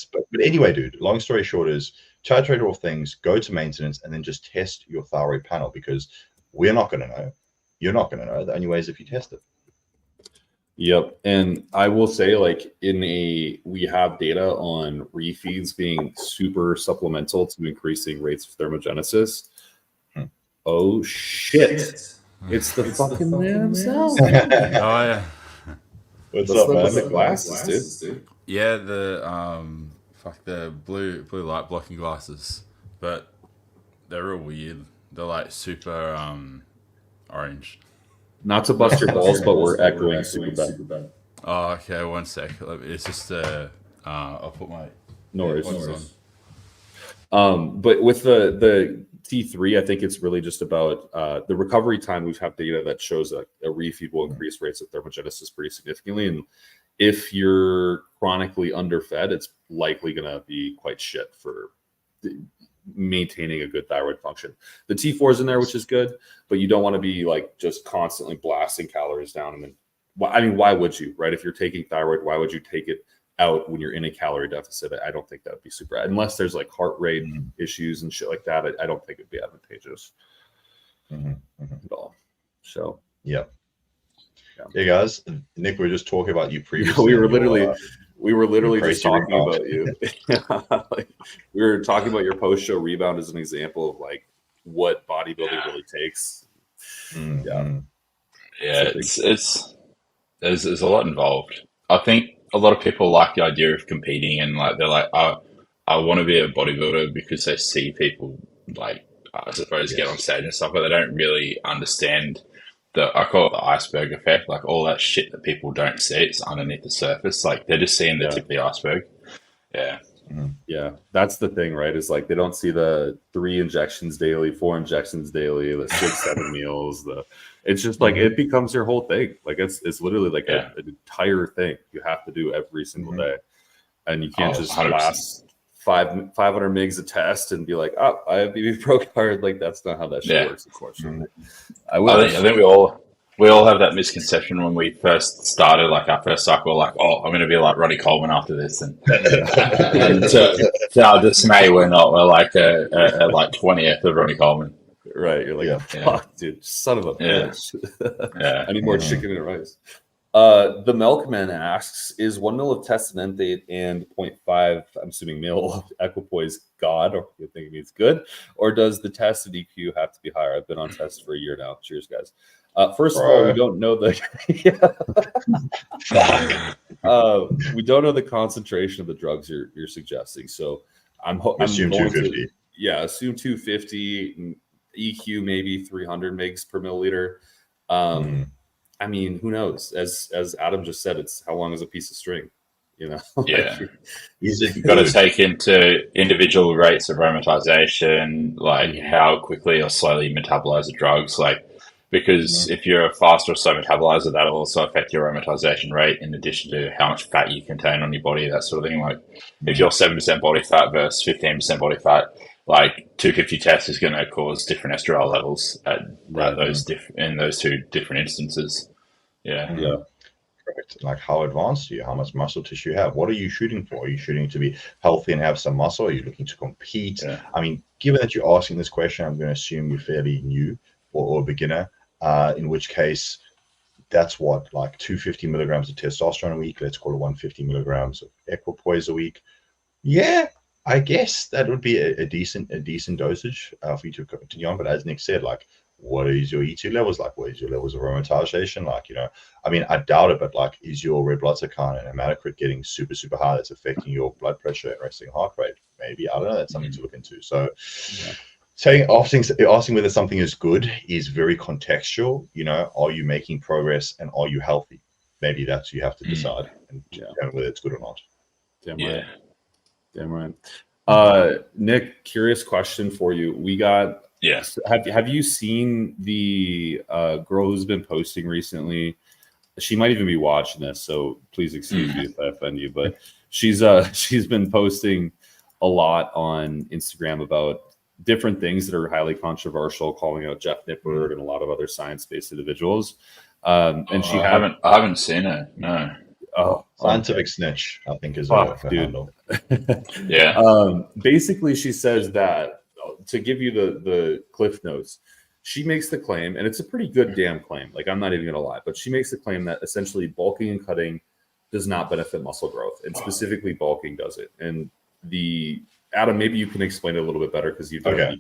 But anyway, dude, long story short is titrate all things, go to maintenance, and then just test your thyroid panel, because we're not going to know. You're not going to know. The only way is if you test it. Yep. And I will say, we have data on refeeds being super supplemental to increasing rates of thermogenesis. Oh, shit. It's the fucking man himself. Oh, yeah. What's up, man? The glasses, dude. Yeah, the blue light blocking glasses. But they're real weird. They're like super orange. Not to bust your balls, but we're echoing super bad. Oh, okay. 1 sec. It's just I'll put my No worries. on. But with the T3, I think it's really just about the recovery time. We have data that shows a refeed will increase rates of thermogenesis pretty significantly. And if you're chronically underfed, it's likely going to be quite shit for maintaining a good thyroid function. The T4 is in there, which is good, but you don't want to be like just constantly blasting calories down. And then, I mean, why would you, right? If you're taking thyroid, why would you take it out when you're in a calorie deficit? I don't think that would be super, unless there's like heart rate issues and shit like that. I don't think it'd be advantageous at all. So yeah, guys. Nick, we were just talking about you previously. We were literally just talking about you. Like, we were talking about your post-show rebound as an example of like what bodybuilding really takes. Yeah, it's there's a lot involved. I think a lot of people like the idea of competing, and like they're like, I want to be a bodybuilder because they see people like, I suppose, get on stage and stuff, but they don't really understand I call it the iceberg effect, like all that shit that people don't see, it's underneath the surface. Like they're just seeing the tip of the iceberg. Yeah. Yeah. That's the thing, right? Is like they don't see the 3 injections daily, 4 injections daily, the 6-7 meals. It's just like it becomes your whole thing. Like it's literally like an entire thing you have to do every single day. And you can't just 100%. last 500 mgs a test and be like, oh, I have BB Pro card. Like that's not how that shit works, unfortunately. I think we all have that misconception when we first started, like our first cycle, like, oh, I'm going to be like Ronnie Coleman after this, and to our dismay, we're not. We're like a like 20th of Ronnie Coleman. Right, you're like, fuck, dude, son of a bitch. I need more chicken and rice. The Milkman asks, is 1 mil of testosterone and 0.5, I'm assuming mil of equipoise God, or you think it means good, or does the test EQ have to be higher? I've been on test for a year now. Cheers, guys. First of all, we don't know we don't know the concentration of the drugs you're suggesting. So I'm assume 250. Assume 250. EQ maybe 300 mgs per milliliter. I mean, who knows? As Adam just said, it's how long is a piece of string, you know? You've got to take into individual rates of aromatization, like how quickly or slowly you metabolize the drugs, like because if you're a fast or slow metabolizer, that'll also affect your aromatization rate in addition to how much fat you contain on your body, that sort of thing. Like if you're 7% body fat versus 15% body fat, like 250 tests is going to cause different estradiol levels in those two different instances. Correct. Like how advanced are you? How much muscle tissue you have? What are you shooting for? Are you shooting to be healthy and have some muscle? Are you looking to compete? I mean, given that you're asking this question, I'm going to assume you're fairly new or a beginner, in which case that's what, like 250 milligrams of testosterone a week. Let's call it 150 milligrams of equipoise a week. Yeah, I guess that would be a decent dosage for you to continue on. But as Nick said, like, what is your E2 levels like? What is your levels of aromatization like? You know, I mean, I doubt it, but like, is your red blood cell count and hematocrit getting super, super high? That's affecting your blood pressure and resting heart rate. Maybe, I don't know. That's something to look into. So, asking whether something is good is very contextual. You know, are you making progress and are you healthy? Maybe that's you have to decide and determine whether it's good or not. Damn right. Nick, curious question for you. We got. Yes. Have you seen the girl who's been posting recently? She might even be watching this, so please excuse me if I offend you. But she's been posting a lot on Instagram about different things that are highly controversial, calling out Jeff Nippard and a lot of other science-based individuals. And I haven't seen her. No. Oh, scientific snitch, I think is a handle. Basically, she says that, to give you the cliff notes, she makes the claim, and it's a pretty good damn claim. Like, I'm not even gonna lie, but she makes the claim that essentially bulking and cutting does not benefit muscle growth, and specifically bulking does it. And Adam, maybe you can explain it a little bit better because you've done it.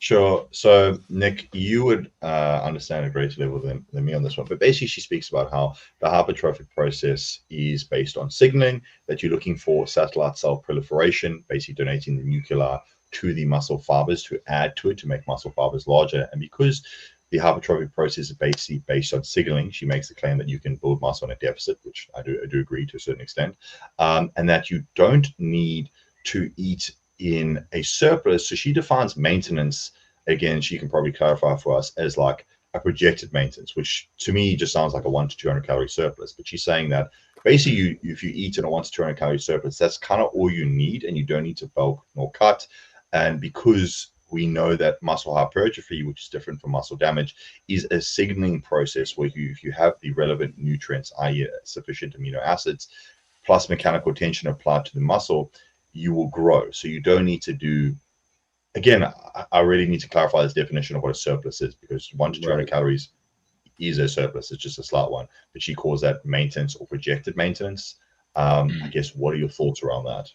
Sure. So, Nick, you would understand a greater level than me on this one. But basically, she speaks about how the hypertrophic process is based on signaling, that you're looking for satellite cell proliferation, basically donating the nuclei to the muscle fibers to add to it to make muscle fibers larger. And because the hypertrophic process is basically based on signaling, she makes the claim that you can build muscle on a deficit, which I do agree to a certain extent, and that you don't need to eat in a surplus. So she defines maintenance, again, she can probably clarify for us, as like a projected maintenance, which to me just sounds like a 100 to 200 calorie surplus. But she's saying that basically if you eat in a 100 to 200 calorie surplus, that's kind of all you need, and you don't need to bulk nor cut. And because we know that muscle hypertrophy, which is different from muscle damage, is a signaling process where if you have the relevant nutrients, i.e. sufficient amino acids, plus mechanical tension applied to the muscle, you will grow. So you don't need to do, again, I really need to clarify this definition of what a surplus is, because 100 to 200 calories is a surplus. It's just a slight one, but she calls that maintenance or projected maintenance. I guess, what are your thoughts around that?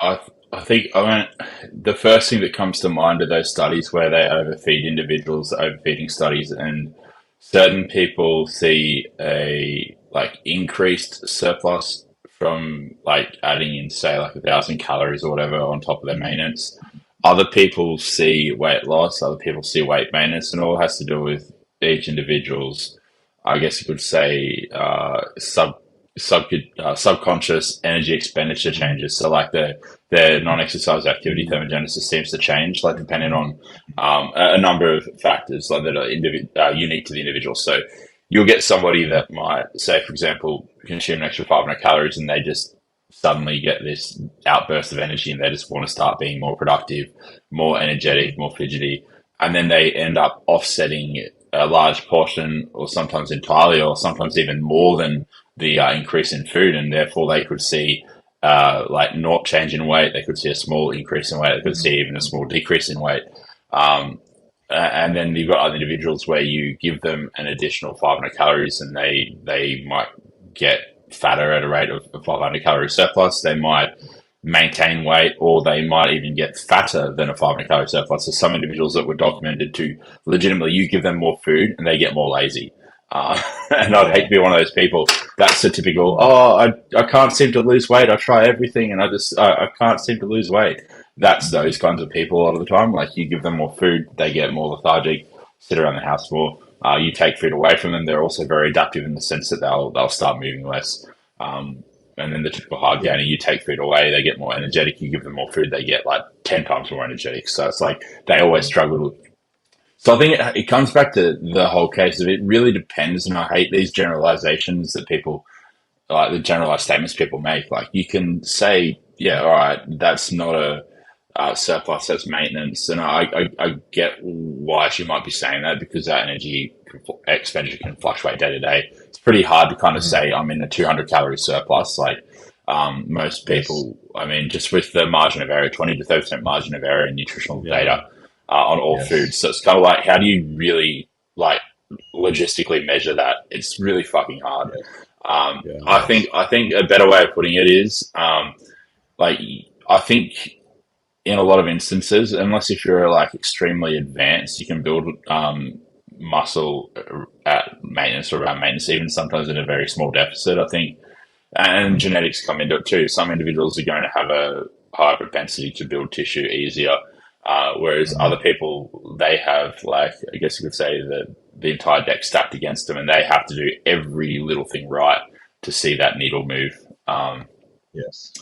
I think the first thing that comes to mind are those studies where they overfeed individuals, overfeeding studies, and certain people see a like increased surplus from like adding in, say, like 1,000 calories or whatever on top of their maintenance. Other people see weight loss, other people see weight maintenance, and all has to do with each individual's, I guess you could say, subconscious energy expenditure changes. So like their non-exercise activity thermogenesis seems to change, like depending on a number of factors like that are unique to the individual. So you'll get somebody that might, say, for example, consume an extra 500 calories and they just suddenly get this outburst of energy and they just want to start being more productive, more energetic, more fidgety. And then they end up offsetting a large portion, or sometimes entirely, or sometimes even more than the increase in food. And therefore they could see like not change in weight. They could see a small increase in weight. They could see even a small decrease in weight. And then you've got other individuals where you give them an additional 500 calories and they might get fatter at a rate of 500 calorie surplus. They might maintain weight, or they might even get fatter than a 500 calorie surplus. So some individuals that were documented to legitimately, you give them more food and they get more lazy. And I'd hate to be one of those people. That's a typical, I can't seem to lose weight. I try everything and I can't seem to lose weight. That's those kinds of people a lot of the time. Like, you give them more food, they get more lethargic, sit around the house more. You take food away from them, they're also very adaptive in the sense that they'll start moving less. And then the typical hard gainer, you take food away, they get more energetic. You give them more food, they get like 10 times more energetic. So it's like they always struggle. So I think it comes back to the whole case of it really depends. And I hate these generalizations that people, like the generalized statements people make. Like, you can say, yeah, all right, that's not a surplus, that's maintenance. And I get why she might be saying that, because that energy expenditure can fluctuate day to day. It's pretty hard to kind of say I'm in a 200 calorie surplus. Like most people, I mean, just with the margin of error, 20 to 30% margin of error in nutritional data on all foods. So it's kind of like, how do you really like logistically measure that? It's really fucking hard. I think a better way of putting it is like, I think in a lot of instances, unless if you're like extremely advanced, you can build muscle at maintenance or around maintenance, even sometimes in a very small deficit, I think. And genetics come into it too. Some individuals are going to have a higher propensity to build tissue easier, whereas other people, they have, like, I guess you could say, the entire deck stacked against them, and they have to do every little thing right to see that needle move.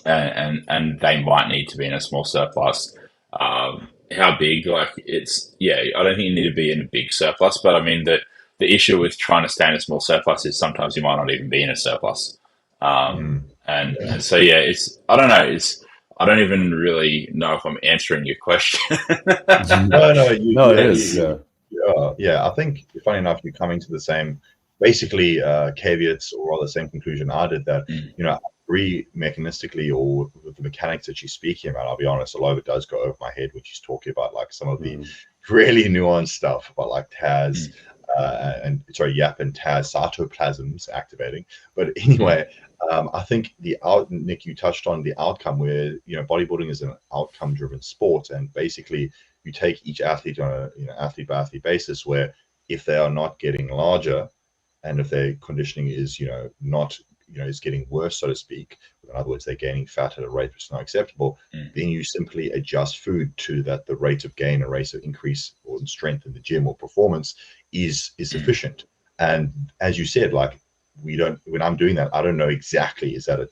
And they might need to be in a small surplus. How big? Like, it's, I don't think you need to be in a big surplus, but I mean, the issue with trying to stay in a small surplus is sometimes you might not even be in a surplus. And so, it's, I don't know, I don't even really know if I'm answering your question. It is. I think, funny enough, you're coming to the same, basically, caveats, or rather the same conclusion I did, that, I agree mechanistically, or with the mechanics that she's speaking about. I'll be honest, a lot of it does go over my head when she's talking about like some of the really nuanced stuff about like TAS, YAP and TAS cytoplasms activating. But anyway, I think Nick, you touched on the outcome, where bodybuilding is an outcome-driven sport, and basically you take each athlete on a athlete by athlete basis, where if they are not getting larger, and if their conditioning is not is getting worse, so to speak, in other words, they're gaining fat at a rate which is not acceptable, then you simply adjust food to that. The rate of gain, a rate of increase or in strength in the gym or performance is sufficient. And as you said, like, when I'm doing that, I don't know exactly, is that a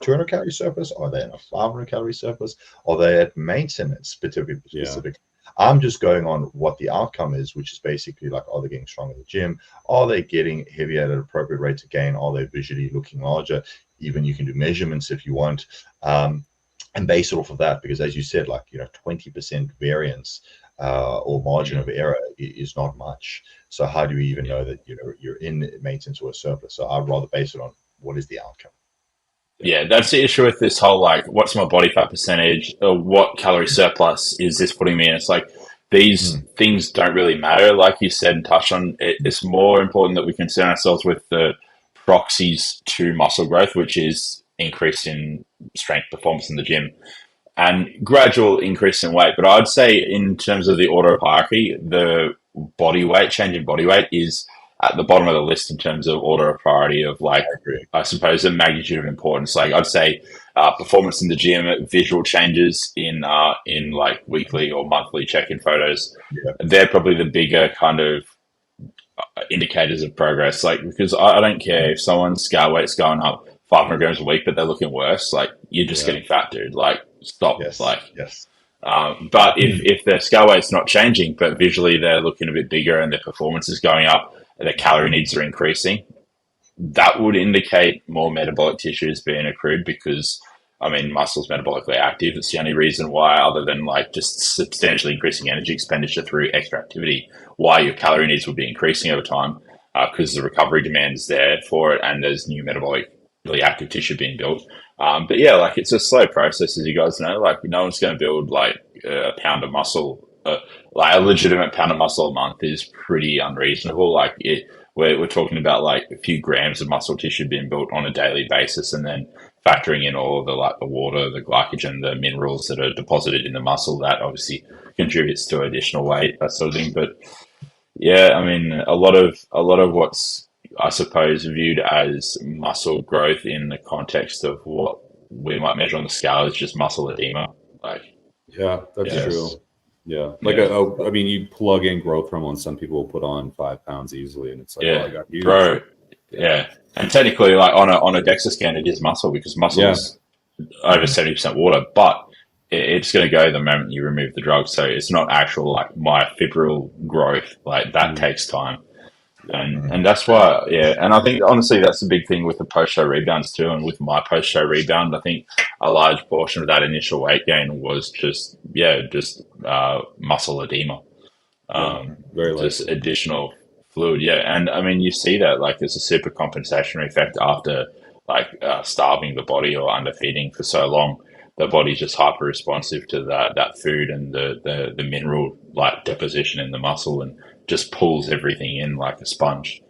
200 calorie surplus? Are they in a 500 calorie surplus? Are they at maintenance specific? I'm just going on what the outcome is, which is basically like, are they getting stronger in the gym? Are they getting heavier at an appropriate rate to gain? Are they visually looking larger? Even you can do measurements if you want, and base it off of that, because as you said, like, 20% variance or margin of error is not much. So how do you even know that you're in maintenance or a surplus? So I'd rather base it on what is the outcome. Yeah, that's the issue with this whole, like, what's my body fat percentage, or what calorie surplus is this putting me in? It's like, these things don't really matter, like you said and touched on. It's more important that we concern ourselves with the proxies to muscle growth, which is increase in strength performance in the gym and gradual increase in weight. But I'd say in terms of the order of hierarchy, the change in body weight is at the bottom of the list in terms of order of priority of, like, I suppose, the magnitude of importance. Like, I'd say performance in the gym, visual changes in like weekly or monthly check-in photos. Yeah. They're probably the bigger kind of indicators of progress. Like, because I don't care if someone's scale weight's going up 500 grams a week, but they're looking worse. Like, you're just getting fat, dude. Like, stop. Yes. But if their scale weight's not changing, but visually they're looking a bit bigger and their performance is going up, their calorie needs are increasing, that would indicate more metabolic tissue is being accrued, because, I mean, muscle's metabolically active. It's the only reason why, other than like just substantially increasing energy expenditure through extra activity, why your calorie needs will be increasing over time, because the recovery demand is there for it and there's new metabolically active tissue being built. But yeah, like, it's a slow process, as you guys know. Like, no one's going to build like a pound of muscle. Like, a legitimate pound of muscle a month is pretty unreasonable. Like, we're talking about like a few grams of muscle tissue being built on a daily basis, and then factoring in all of the, like, the water, the glycogen, the minerals that are deposited in the muscle. That obviously contributes to additional weight, that sort of thing. But yeah, I mean, a lot of what's, I suppose, viewed as muscle growth in the context of what we might measure on the scale is just muscle edema. Like, yeah, that's true. Yeah, like I mean, you plug in growth hormone, some people will put on 5 pounds easily, and it's like, I got huge. Bro. Yeah, and technically, like, on a DEXA scan, it is muscle, because muscle is over 70% water, but it's going to go the moment you remove the drug. So it's not actual, like, myofibril growth. Like, that takes time. And that's why, and I think, honestly, that's the big thing with the post-show rebounds too. And with my post-show rebound, I think a large portion of that initial weight gain was just muscle edema. Very just additional fluid. Yeah. And I mean, you see that, like, there's a super compensatory effect after, like, starving the body or underfeeding for so long. The body's just hyper responsive to that food and the mineral, like, deposition in the muscle, and just pulls everything in like a sponge.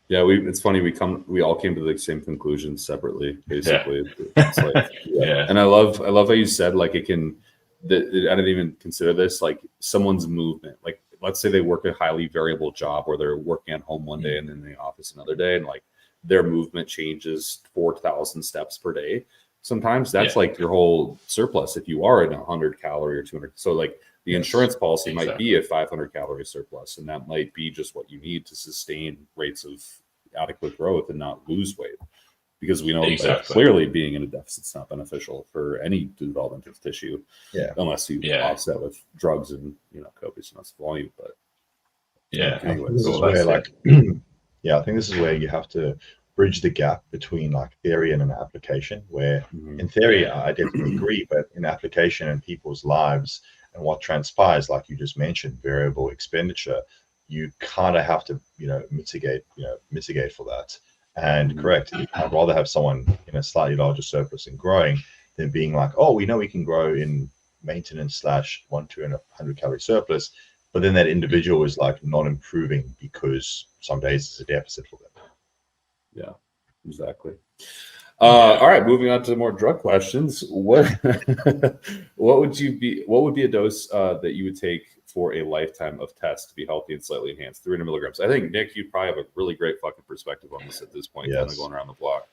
It's funny, we all came to the same conclusion separately, basically. It's like, and I love how you said, like, I didn't even consider this, like, someone's movement. Like, let's say they work a highly variable job where they're working at home one day and then in the office another day, and like their movement changes 4,000 steps per day. Sometimes that's like your whole surplus if you are in 100 calorie or 200. So like, the insurance policy might be a 500 calorie surplus, and that might be just what you need to sustain rates of adequate growth and not lose weight. Because we know that clearly being in a deficit is not beneficial for any development of tissue, unless you offset with drugs and copious amounts of volume. But anyway, this is where, like, I think this is where you have to bridge the gap between, like, theory and an application. Where in theory, I definitely agree, but in application and people's lives and what transpires, like you just mentioned, variable expenditure, you kind of have to, mitigate for that. And correct, I'd rather have someone in a slightly larger surplus and growing than being like, oh, we know we can grow in maintenance / 100 calorie surplus, but then that individual is like not improving because some days it's a deficit for them. Yeah, exactly. All right, moving on to more drug questions. What would be a dose that you would take for a lifetime of test to be healthy and slightly enhanced? 300 milligrams. I think, Nick, you probably have a really great fucking perspective on this at this point, kind of going around the block.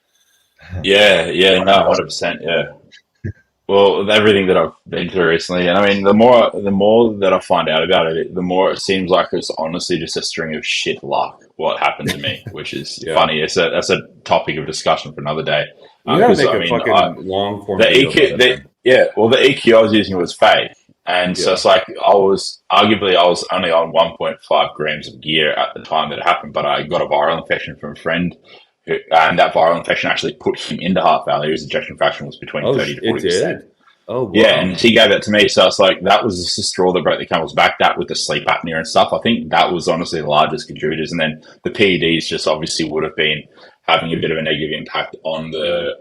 Yeah, no, 100%. Yeah. Well, everything that I've been through recently, and I mean, the more that I find out about it, the more it seems like it's honestly just a string of shit luck. What happened to me, which is Yeah. funny. That's a topic of discussion for another day. You gotta Because make I a mean, fucking long form the video EQ, about it, man. well, the EQ I was using was fake, and so Yeah. it's like I was only on 1.5 grams of gear at the time that it happened, but I got a viral infection from a friend, and that viral infection actually put him into heart failure. His ejection fraction was between Oh, 30 to it 40%. did. Oh, Yeah, and wow. he gave it to me, so it's like that was just the straw that broke the camel's back. That with the sleep apnea and stuff, I think that was honestly the largest contributors, and then the PEDs just obviously would have been having a bit of a negative impact on the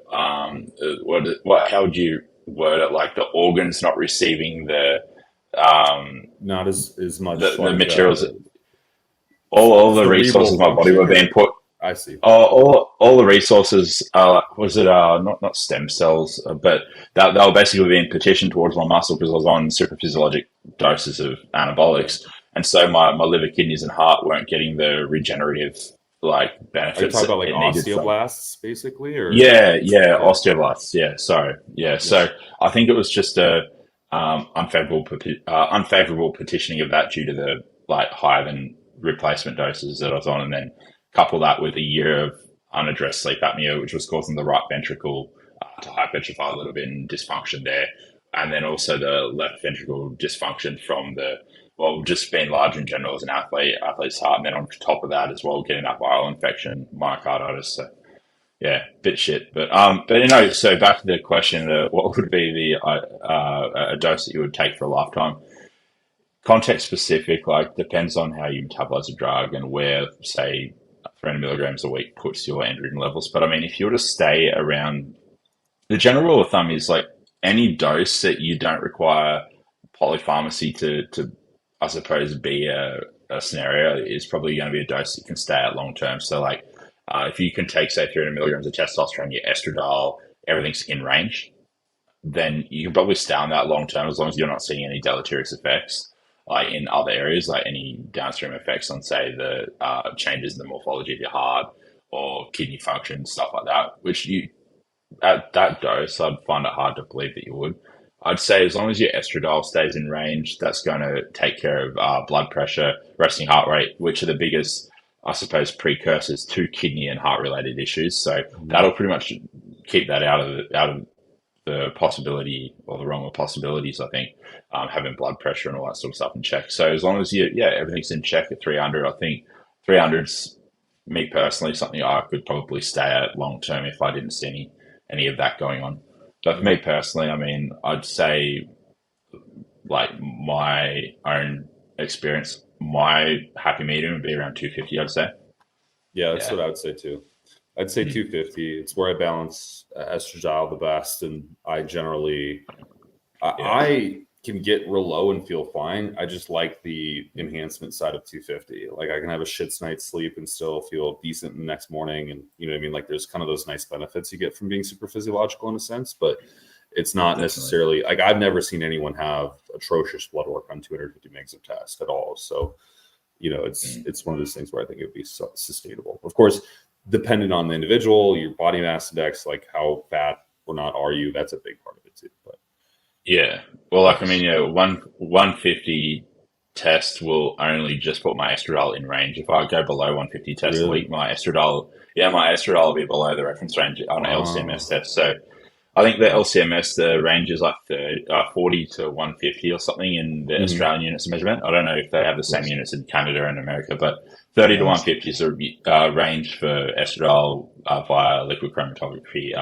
what how would you word it, like the organs not receiving Not as much the like materials, all it's the cerebral resources my body were function, being or put. I see. All the resources, was it not stem cells, but they were basically being petitioned towards my muscle because I was on super physiologic doses of anabolics, and so my liver, kidneys, and heart weren't getting the regenerative like Are you benefits talking that about like it needed from. osteoblasts, basically, or Yeah, yeah, osteoblasts. Yeah, sorry. Yeah, yeah, so I think it was just a unfavorable petitioning of that due to the like higher than replacement doses that I was on, and then couple that with a year of unaddressed sleep apnea, which was causing the right ventricle to hypertrophy a little bit and dysfunction there, and then also the left ventricle dysfunction from just being large in general as an athlete's heart, and then on top of that as well, getting that viral infection, myocarditis. So yeah, bit shit, but so back to the question, what would be a dose that you would take for a lifetime? Context specific, like depends on how you metabolize a drug and where, say, 300 milligrams a week puts your androgen levels. But I mean, if you were to stay around, the general rule of thumb is like any dose that you don't require polypharmacy to I suppose, be a scenario is probably going to be a dose that you can stay at long term. So like, if you can take, say, 300 milligrams of testosterone, your estradiol, everything's in range, then you can probably stay on that long term as long as you're not seeing any deleterious effects like in other areas, like any downstream effects on, say, the changes in the morphology of your heart or kidney function, stuff like that, which you, at that dose, I'd find it hard to believe that you would. I'd say as long as your estradiol stays in range, that's going to take care of blood pressure, resting heart rate, which are the biggest, I suppose, precursors to kidney and heart related issues. So that'll pretty much keep that out of the possibility or the realm of possibilities, I think, having blood pressure and all that sort of stuff in check. So as long as everything's in check at 300, I think 300's, me personally, something I could probably stay at long term if I didn't see any of that going on. But for me personally, I mean, I'd say like my own experience, my happy medium would be around 250, I'd say. yeah. That's Yeah. what I would say too. I'd say 250. It's where I balance estradiol the best, and I generally I can get real low and feel fine. I just like the enhancement side of 250. Like I can have a shit's night's sleep and still feel decent the next morning. And you know what I mean? Like there's kind of those nice benefits you get from being super physiological in a sense, but it's not necessarily like I've never seen anyone have atrocious blood work on 250 megs of test at all. So, you know, it's one of those things where I think it would be sustainable. Of course, depending on the individual, your body mass index, like how fat or not are you, that's a big part of it too. But Yeah. Well, like, I mean, 150 test will only just put my estradiol in range. If I go below 150 test a week, my estradiol will be below the reference range on an LCMS test. So I think the LCMS, the range is like 40 to 150 or something in the Australian units of measurement. I don't know if they have the same units in Canada and America, but 30 to 150 is a range for estradiol via liquid chromatography,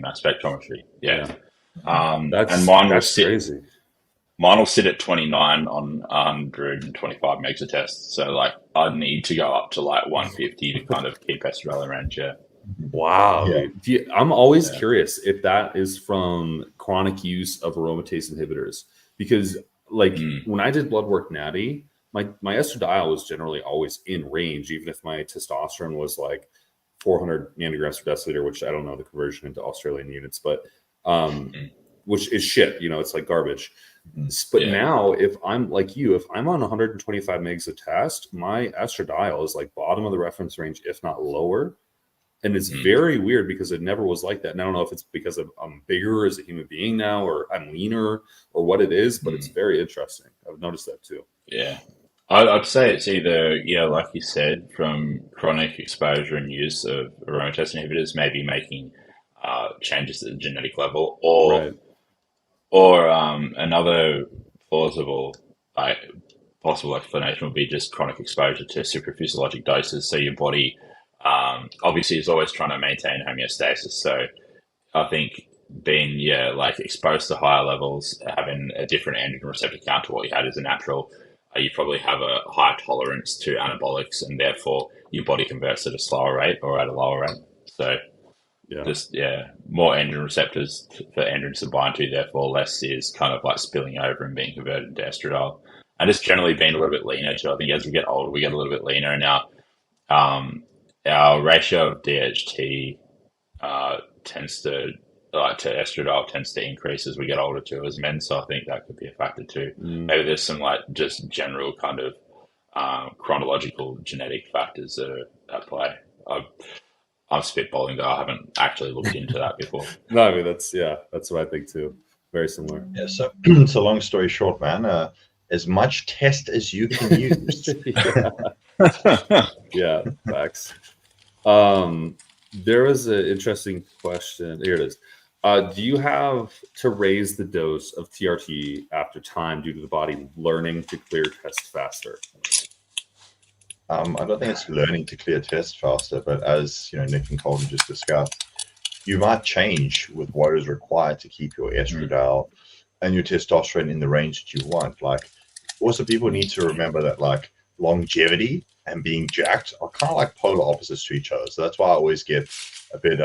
mass spectrometry. Yeah. And mine will sit crazy. Mine will sit at 29 on 125 megs a test. So like I'd need to go up to like 150 to kind of keep estradiol in range. Yeah. Wow. Yeah. I'm always curious if that is from chronic use of aromatase inhibitors, because like when I did blood work natty, my estradiol was generally always in range, even if my testosterone was like 400 nanograms per deciliter, which I don't know the conversion into Australian units, but which is shit, you know, it's like garbage. But now if I'm like you, if I'm on 125 megs a test, my estradiol is like bottom of the reference range, if not lower. And it's very weird because it never was like that. And I don't know if it's because I'm bigger as a human being now, or I'm leaner, or what it is, but it's very interesting. I've noticed that too. Yeah. I'd say it's either, like you said, from chronic exposure and use of aromatase inhibitors, maybe making changes at the genetic level, or another plausible, possible explanation would be just chronic exposure to supraphysiologic doses. So your body obviously is always trying to maintain homeostasis. So I think being exposed to higher levels, having a different androgen receptor count to what you had as a natural, you probably have a higher tolerance to anabolics, and therefore your body converts at a slower rate or at a lower rate. So more androgen receptors for androgens to bind to, therefore less is kind of like spilling over and being converted into estradiol. And it's generally been a little bit leaner too. I think as we get older, we get a little bit leaner, and our ratio of DHT tends to estradiol tends to increase as we get older too as men. So I think that could be a factor too. Maybe there's some just general kind of chronological genetic factors that are at play. I'm spitballing though. I haven't actually looked into that before. No, I mean that's what I think too. Very similar. Yeah. So, so long story short, man, as much test as you can use. Yeah, facts. There was an interesting question. Here it is. Do you have to raise the dose of TRT after time due to the body learning to clear tests faster? I don't think it's learning to clear tests faster, but as Nick and Colton just discussed, you might change with what is required to keep your estradiol and your testosterone in the range that you want. Also, people need to remember that longevity and being jacked are kind of like polar opposites to each other. So that's why I always get a bit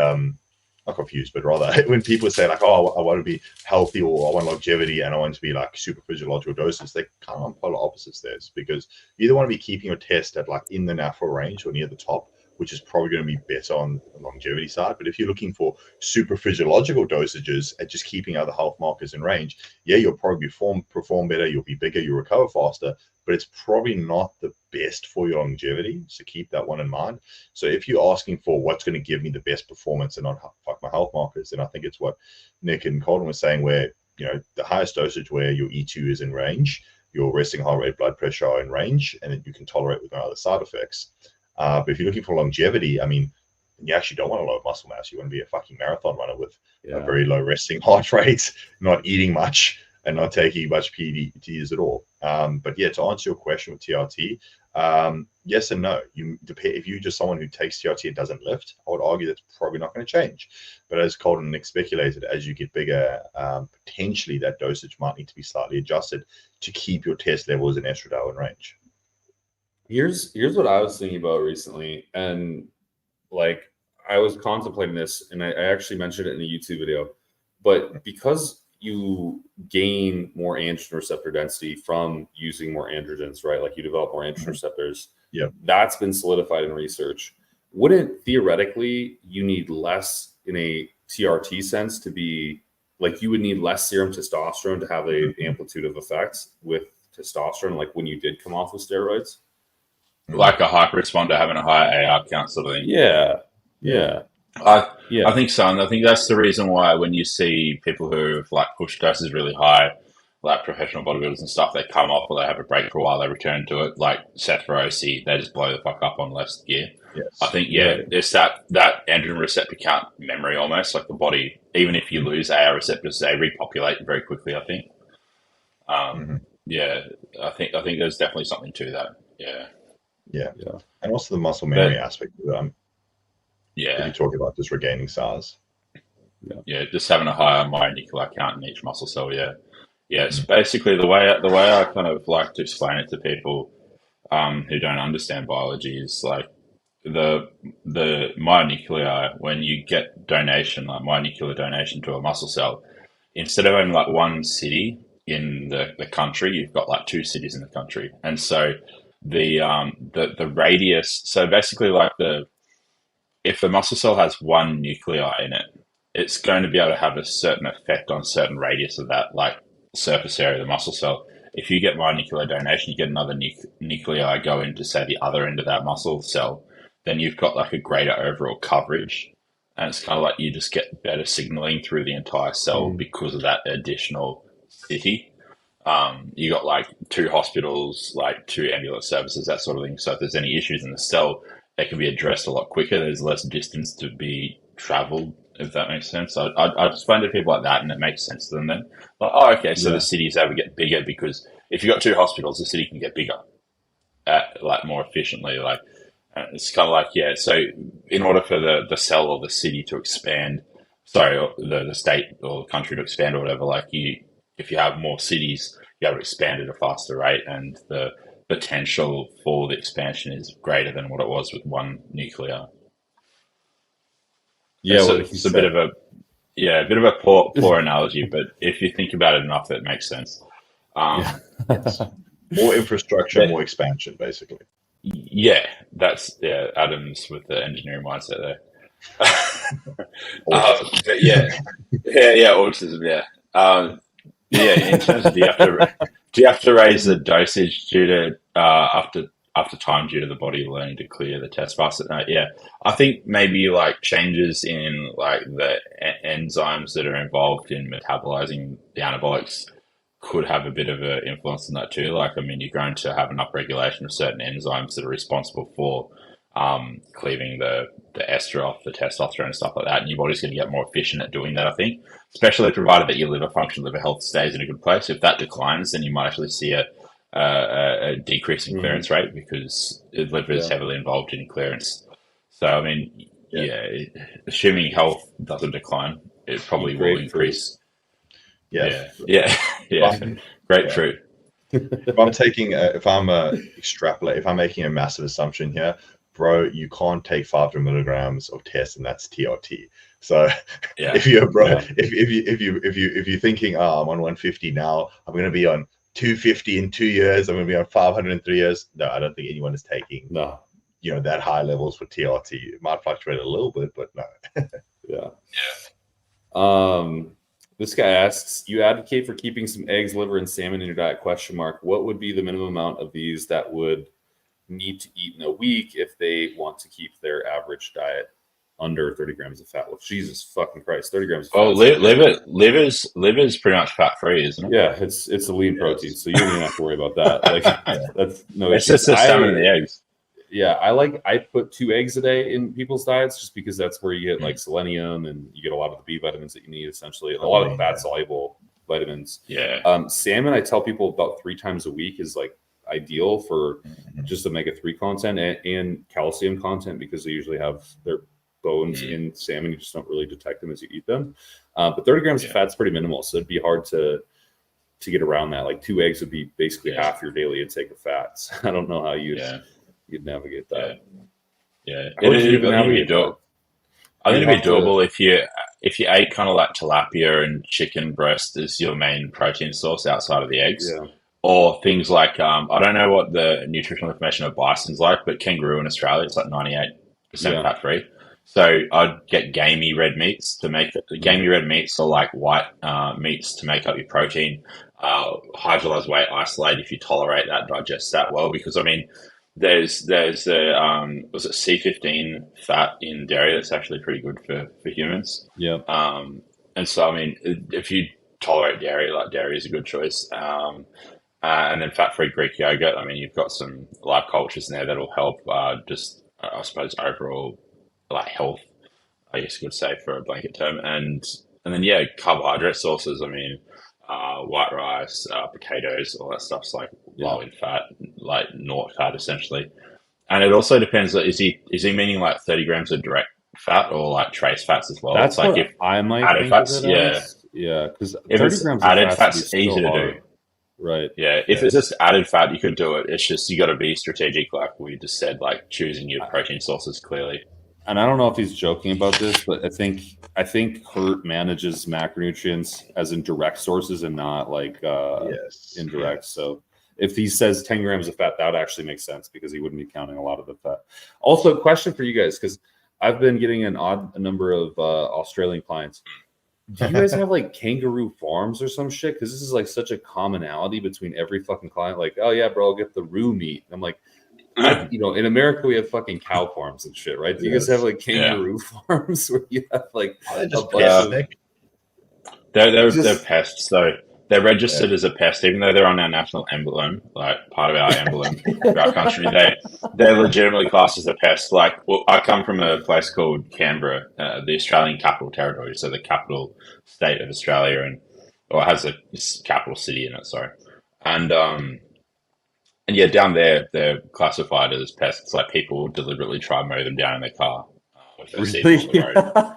not confused, but rather when people say oh, I want to be healthy, or I want longevity and I want to be super physiological doses, they're kind of on polar opposites there, because you either want to be keeping your test at in the natural range or near the top, which is probably going to be better on the longevity side. But if you're looking for super physiological dosages and just keeping other health markers in range, you'll probably perform better, you'll be bigger, you'll recover faster, but it's probably not the best for your longevity. So keep that one in mind. So if you're asking for what's going to give me the best performance and not fuck my health markers, then I think it's what Nick and Colton were saying, where the highest dosage where your E2 is in range, your resting heart rate, blood pressure are in range, and then you can tolerate with no other side effects. But if you're looking for longevity, I mean, you actually don't want a low muscle mass. You want to be a fucking marathon runner with a very low resting heart rate, not eating much and not taking much PEDs at all. But to answer your question with TRT, yes and no. If you're just someone who takes TRT and doesn't lift, I would argue that's probably not going to change. But as Colton and Nick speculated, as you get bigger, potentially that dosage might need to be slightly adjusted to keep your test levels in estradiol in range. Here's what I was thinking about recently, and I was contemplating this, and I actually mentioned it in a YouTube video, but because you gain more androgen receptor density from using more androgens, right? You develop more androgen receptors. Yeah, that's been solidified in research. Wouldn't theoretically you need less in a TRT sense to be you would need less serum testosterone to have an amplitude of effects with testosterone, when you did come off with steroids? Like a hyper responder having a higher AR count sort of thing. Yeah. I think so, and I think that's the reason why when you see people who've pushed doses really high, professional bodybuilders and stuff, they come off or they have a break for a while, they return to it, like Seth Feroce, they just blow the fuck up on less gear. Yes. I think there's that androgen receptor count memory almost, the body, even if you lose AR receptors, they repopulate very quickly, I think. I think there's definitely something to that. Yeah. And also the muscle memory aspect of them. Yeah. You talk about just regaining size. Yeah, just having a higher myonuclear count in each muscle cell. Yeah. It's basically the way I kind of like to explain it to people who don't understand biology is the myonuclei, when you get donation, myonuclear donation to a muscle cell, instead of having one city in the country, you've got two cities in the country. And so the radius, so basically if the muscle cell has one nuclei in it, it's going to be able to have a certain effect on certain radius of that surface area of the muscle cell. If you get myonuclear donation, you get another nuclei go into, say, the other end of that muscle cell. then you've got like a greater overall coverage. And it's kind of like you just get better signaling through the entire cell because of that additional city. You got like 2 hospitals, like 2 ambulance services, that sort of thing. So if there's any issues in the cell, they can be addressed a lot quicker. There's less distance to be traveled, if that makes sense. I explain to people like that, and it makes sense to them then. Like, oh, okay, so the city's able to get bigger because if you've got 2 hospitals, the city can get bigger, like more efficiently. Like it's kind of like, yeah. So in order for the cell or the city to expand, or the state or the country to expand or whatever, like if you have more cities, you have to expand at a faster rate, and the potential for the expansion is greater than what it was with one nuclear. Yeah, it's a bit of a poor analogy, but if you think about it enough, it makes sense. More infrastructure, more expansion, basically. Yeah, that's Adams with the engineering mindset there. But yeah, autism. Yeah. In terms of do you have to raise the dosage due to after time due to the body learning to clear the test faster? I think maybe like changes in like the enzymes that are involved in metabolizing the anabolics could have a bit of an influence on that too. Like, I mean, you're going to have an upregulation of certain enzymes that are responsible for cleaving the ester off the testosterone and stuff like that, and your body's going to get more efficient at doing that, I think, especially provided that your liver function, liver health stays in a good place. If that declines, then you might actually see a decrease in clearance rate because the liver is heavily involved in clearance. So, I mean, assuming health doesn't decline, it probably will increase. Grapefruit. If I'm making a massive assumption here, bro, you can't take 500 milligrams of test, and that's TRT. So if you're thinking, I'm on 150 now, I'm going to be on 250 in 2 years, I'm going to be on 500 in 3 years. No, I don't think anyone is taking that high levels for TRT. It might fluctuate a little bit, but no. This guy asks, you advocate for keeping some eggs, liver, and salmon in your diet, ? What would be the minimum amount of these that would need to eat in a week if they want to keep their average diet under 30 grams of fat? Well, Jesus fucking Christ, 30 grams of fat. Oh, liver's pretty much fat-free, isn't it? Yeah, it's a lean protein, so you don't even have to worry about that. Like, that's no It's issue. just the salmon and the eggs. Yeah, I put 2 eggs a day in people's diets just because that's where you get like selenium and you get a lot of the B vitamins that you need essentially, and a lot of the fat soluble vitamins. Salmon, I tell people about 3 times a week is like ideal for just omega-3 content and calcium content because they usually have their bones in salmon. You just don't really detect them as you eat them. But 30 grams of fat is pretty minimal, so it'd be hard to get around that. Like 2 eggs would be basically half your daily intake of fats. I don't know how you'd navigate that. I think it'd be doable if you ate kind of like tilapia and chicken breast as your main protein source outside of the eggs, or things like I don't know what the nutritional information of bison's like, but kangaroo in Australia it's like 98% fat free. So I'd get gamey red meats to make it. Gamey red meats are like white meats to make up your protein. Hydrolyzed whey isolate if you tolerate that, digest that well, because I mean. There's was it C15 fat in dairy that's actually pretty good for humans. And so I mean if you tolerate dairy, like dairy is a good choice. And then fat-free Greek yogurt. I mean you've got some live cultures in there that'll help just I suppose overall like health, I guess you could say for a blanket term. And then carbohydrate sources. I mean white rice, potatoes, all that stuff's like low in fat, like not fat essentially. And it also depends. Is he meaning like 30 grams of direct fat or like trace fats as well? That's like what if I might added think fats, of it because if 30 it's grams added of fat's easy to hard. do. Right. Yeah. If it's just added fat, you could do it. It's just you got to be strategic, like we just said, like choosing your protein sources clearly. And I don't know if he's joking about this, but I think Kurt manages macronutrients as in direct sources and not like indirect. So if he says 10 grams of fat, that would actually make sense because he wouldn't be counting a lot of the fat. Also, question for you guys, because I've been getting a number of Australian clients. Do you guys have like kangaroo farms or some shit? Because this is like such a commonality between every fucking client. Like, oh yeah, bro, I'll get the roo meat. I'm like, like, in America we have fucking cow farms and shit, right? Do you guys have like kangaroo farms where you have like they're just a bunch of... They're pests, though. They're registered as a pest, even though they're on our national emblem, like part of our emblem for our country. They're legitimately classed as a pest. Like, well, I come from a place called Canberra, the Australian Capital Territory, so the capital state of Australia, or has a capital city in it. Sorry, and yeah, down there they're classified as pests. Like people deliberately try to mow them down in their car if they see them on the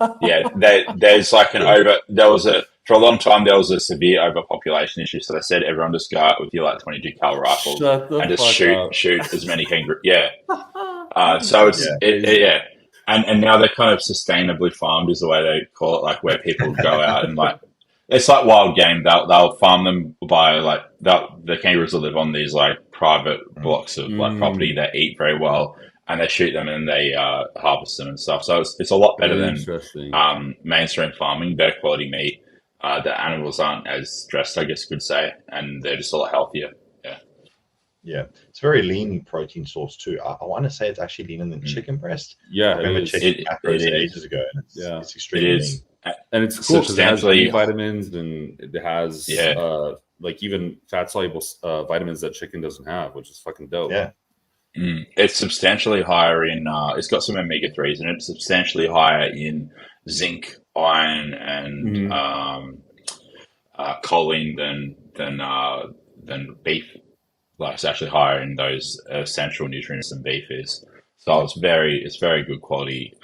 road. Yeah, there's like for a long time there was a severe overpopulation issue. So they said everyone just go out with your like 22 cal rifle and just shoot as many kangaroos. Yeah. So and now they're kind of sustainably farmed is the way they call it, like where people go out and like it's like wild game. They'll farm them by like the kangaroos will live on these like private blocks of like property that eat very well, and they shoot them and they harvest them and stuff. So it's a lot better than mainstream farming, better quality meat. The animals aren't as stressed, I guess you could say, and they're just a lot healthier. Yeah, it's very lean protein source too. I want to say it's actually leaner than chicken breast. Yeah, I remember checking macros ages ago, and it's extremely lean. And it's cool because it has vitamins and it has like even fat soluble vitamins that chicken doesn't have, which is fucking dope. Yeah. It's substantially higher in. It's got some omega-3s in it. It's substantially higher in zinc, iron, and choline than beef. Like it's actually higher in those essential nutrients than beef is. So it's very good quality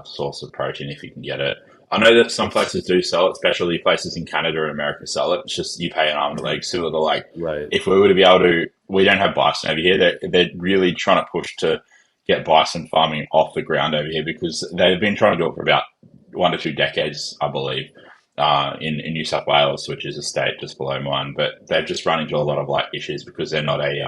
source of protein if you can get it. I know that some places do sell it, especially places in Canada and America sell it. It's just you pay an arm and a leg, similar to like if we were to be able to. We don't have bison over here. They're really trying to push to get bison farming off the ground over here because they've been trying to do it for about 1 to 2 decades, I believe, in New South Wales, which is a state just below mine. But they've just run into a lot of like issues because they're not a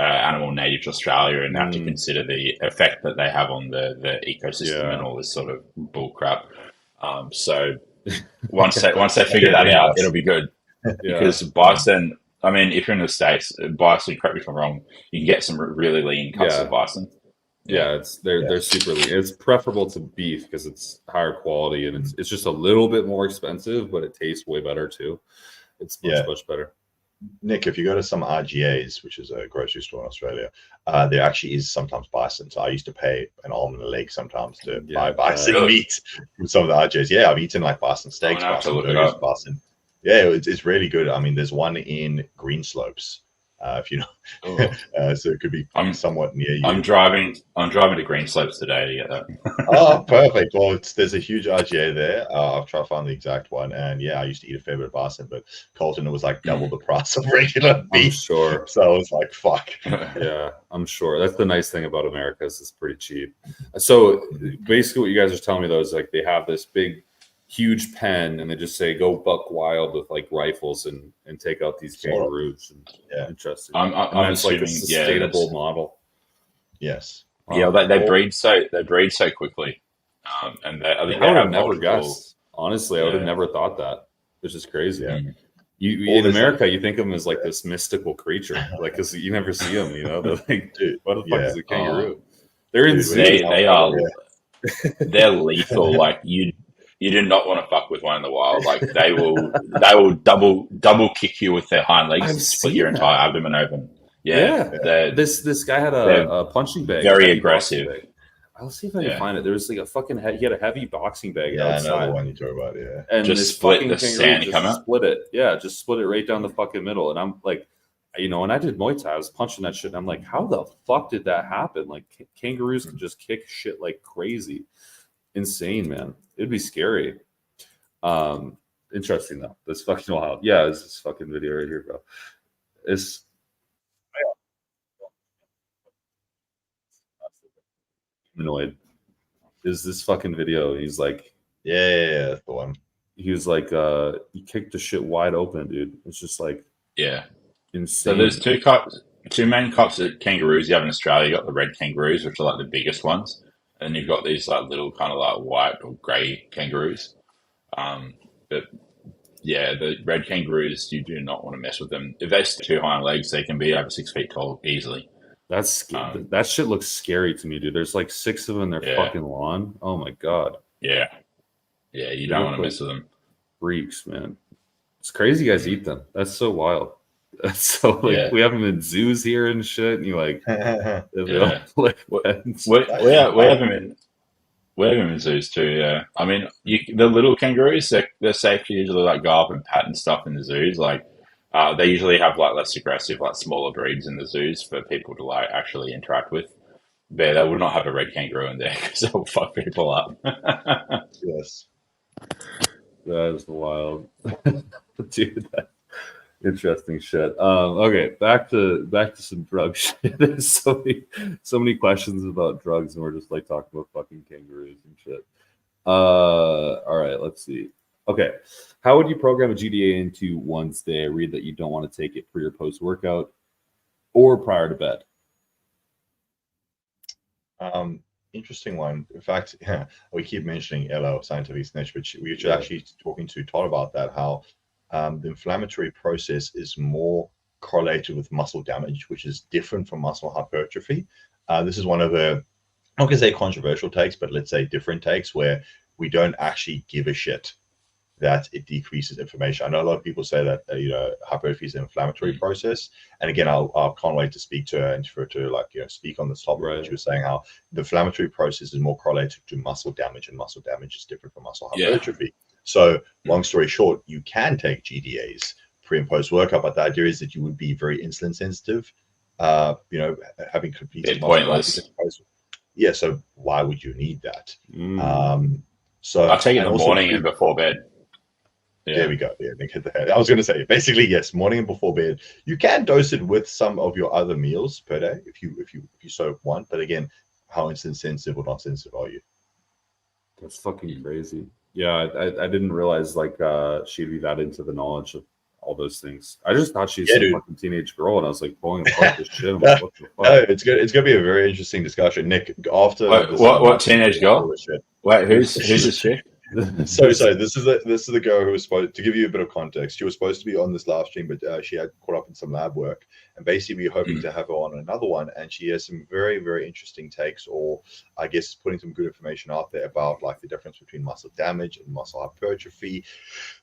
animal native to Australia and have to consider the effect that they have on the ecosystem and all this sort of bull crap. So once they figure that out, it'll be good because bison. I mean, if you're in the States, bison, correct me if I'm wrong, you can get some really lean cuts of bison. Yeah, they're super lean. It's preferable to beef because it's higher quality and it's just a little bit more expensive, but it tastes way better too. It's much better. Nick, if you go to some RGAs, which is a grocery store in Australia, there actually is sometimes bison. So I used to pay an arm and a leg sometimes to buy bison meat from some of the RGAs. Yeah, I've eaten like bison steaks, bison burgers, bison. Yeah, it's really good. I mean, there's one in Greenslopes, if you know. So it could be somewhat near you. I'm driving to Greenslopes today to get that. Oh, perfect. Well, there's a huge RGA there. I've tried to find the exact one, and I used to eat a fair bit of bison, but Colton, it was like double the price of regular beef. I'm sure. So I was like, fuck. Yeah, I'm sure. That's the nice thing about America is it's pretty cheap. So basically, what you guys are telling me though is like they have this big, huge pen, and they just say go buck wild with like rifles and take out these kangaroos. Interesting. I'm it's like a sustainable model. Yes. Yeah, they breed so quickly, and I think I would have never guessed. Honestly, I would have never thought that. Which is crazy. Yeah. You in America, you think of them as like this mystical creature, like because you never see them. You know, they're like, what the fuck is a kangaroo? They're insane. They are. They're lethal. Like you do not want to fuck with one in the wild. Like they will double kick you with their hind legs and split your entire abdomen open. Yeah. This guy had a punching bag. Very aggressive. I'll see if I can find it. There was like a fucking he had a heavy boxing bag outside. I know the one you talk about. Yeah, and just this split fucking the sand. Just split it. Yeah, just split it right down the fucking middle. And I'm like, when I did Muay Thai, I was punching that shit. And I'm like, how the fuck did that happen? Like kangaroos can just kick shit like crazy. Insane, man. It'd be scary. Interesting though. That's fucking wild. Yeah, it's this fucking video right here, bro. It's humanoid. Is this fucking video? He's like, yeah, that's the one. He was like, he kicked the shit wide open, dude. It's just like, insane. So there's two main cups of kangaroos you have in Australia. You got the red kangaroos, which are like the biggest ones. And you've got these like little kind of like white or grey kangaroos. But yeah, the red kangaroos, you do not want to mess with them. If they stick 2 hind legs, they can be over 6 feet tall easily. That shit looks scary to me, dude. There's like 6 of them in their fucking lawn. Oh my god. Yeah, you don't want to mess with them. Freaks, man. It's crazy you guys eat them. That's so wild. That's so like we have them in zoos here and shit, and you like We have them in zoos too. Yeah, I mean, the little kangaroos, they're safe to usually like go up and pat and stuff in the zoos. Like, they usually have like less aggressive, like smaller breeds in the zoos for people to like actually interact with. But they would not have a red kangaroo in there because they'll fuck people up. Yes, that is wild, dude. Interesting shit. Okay, back to some drug shit. There's so many questions about drugs, and we're just like talking about fucking kangaroos and shit. All right, let's see. Okay, how would you program a GDA into one's day? I read that you don't want to take it pre or post workout or prior to bed. Interesting one. In fact, we keep mentioning Ella, scientific snitch, but we should actually talking to Todd about that. How the inflammatory process is more correlated with muscle damage, which is different from muscle hypertrophy. This is one of the, I'm not gonna say controversial takes, but let's say different takes where we don't actually give a shit that it decreases inflammation. I know a lot of people say that hypertrophy is an inflammatory process, and again, I can't wait to speak to her and for her to speak on this topic. Right. She was saying how the inflammatory process is more correlated to muscle damage, and muscle damage is different from muscle hypertrophy. So, long story short, you can take GDAs pre and post workout, but the idea is that you would be very insulin sensitive. Having completed pointless. Yeah. So why would you need that? So I'll take it in the morning and before bed. Yeah. There we go. Yeah, I was going to say basically yes, morning and before bed. You can dose it with some of your other meals per day if you so want. But again, how insulin sensitive or not sensitive are you? That's fucking crazy. Yeah, I didn't realize like she'd be that into the knowledge of all those things. I just thought she's a fucking teenage girl, and I was like pulling apart this shit. Like, what the fuck? No, it's good. It's gonna be a very interesting discussion, Nick. After what teenage girl? Wait, who's this chick? So this is the girl who was supposed to give you a bit of context. She was supposed to be on this live stream, but she had caught up in some lab work, and basically we're hoping to have her on another one. And she has some very, very interesting takes, or I guess putting some good information out there about like the difference between muscle damage and muscle hypertrophy,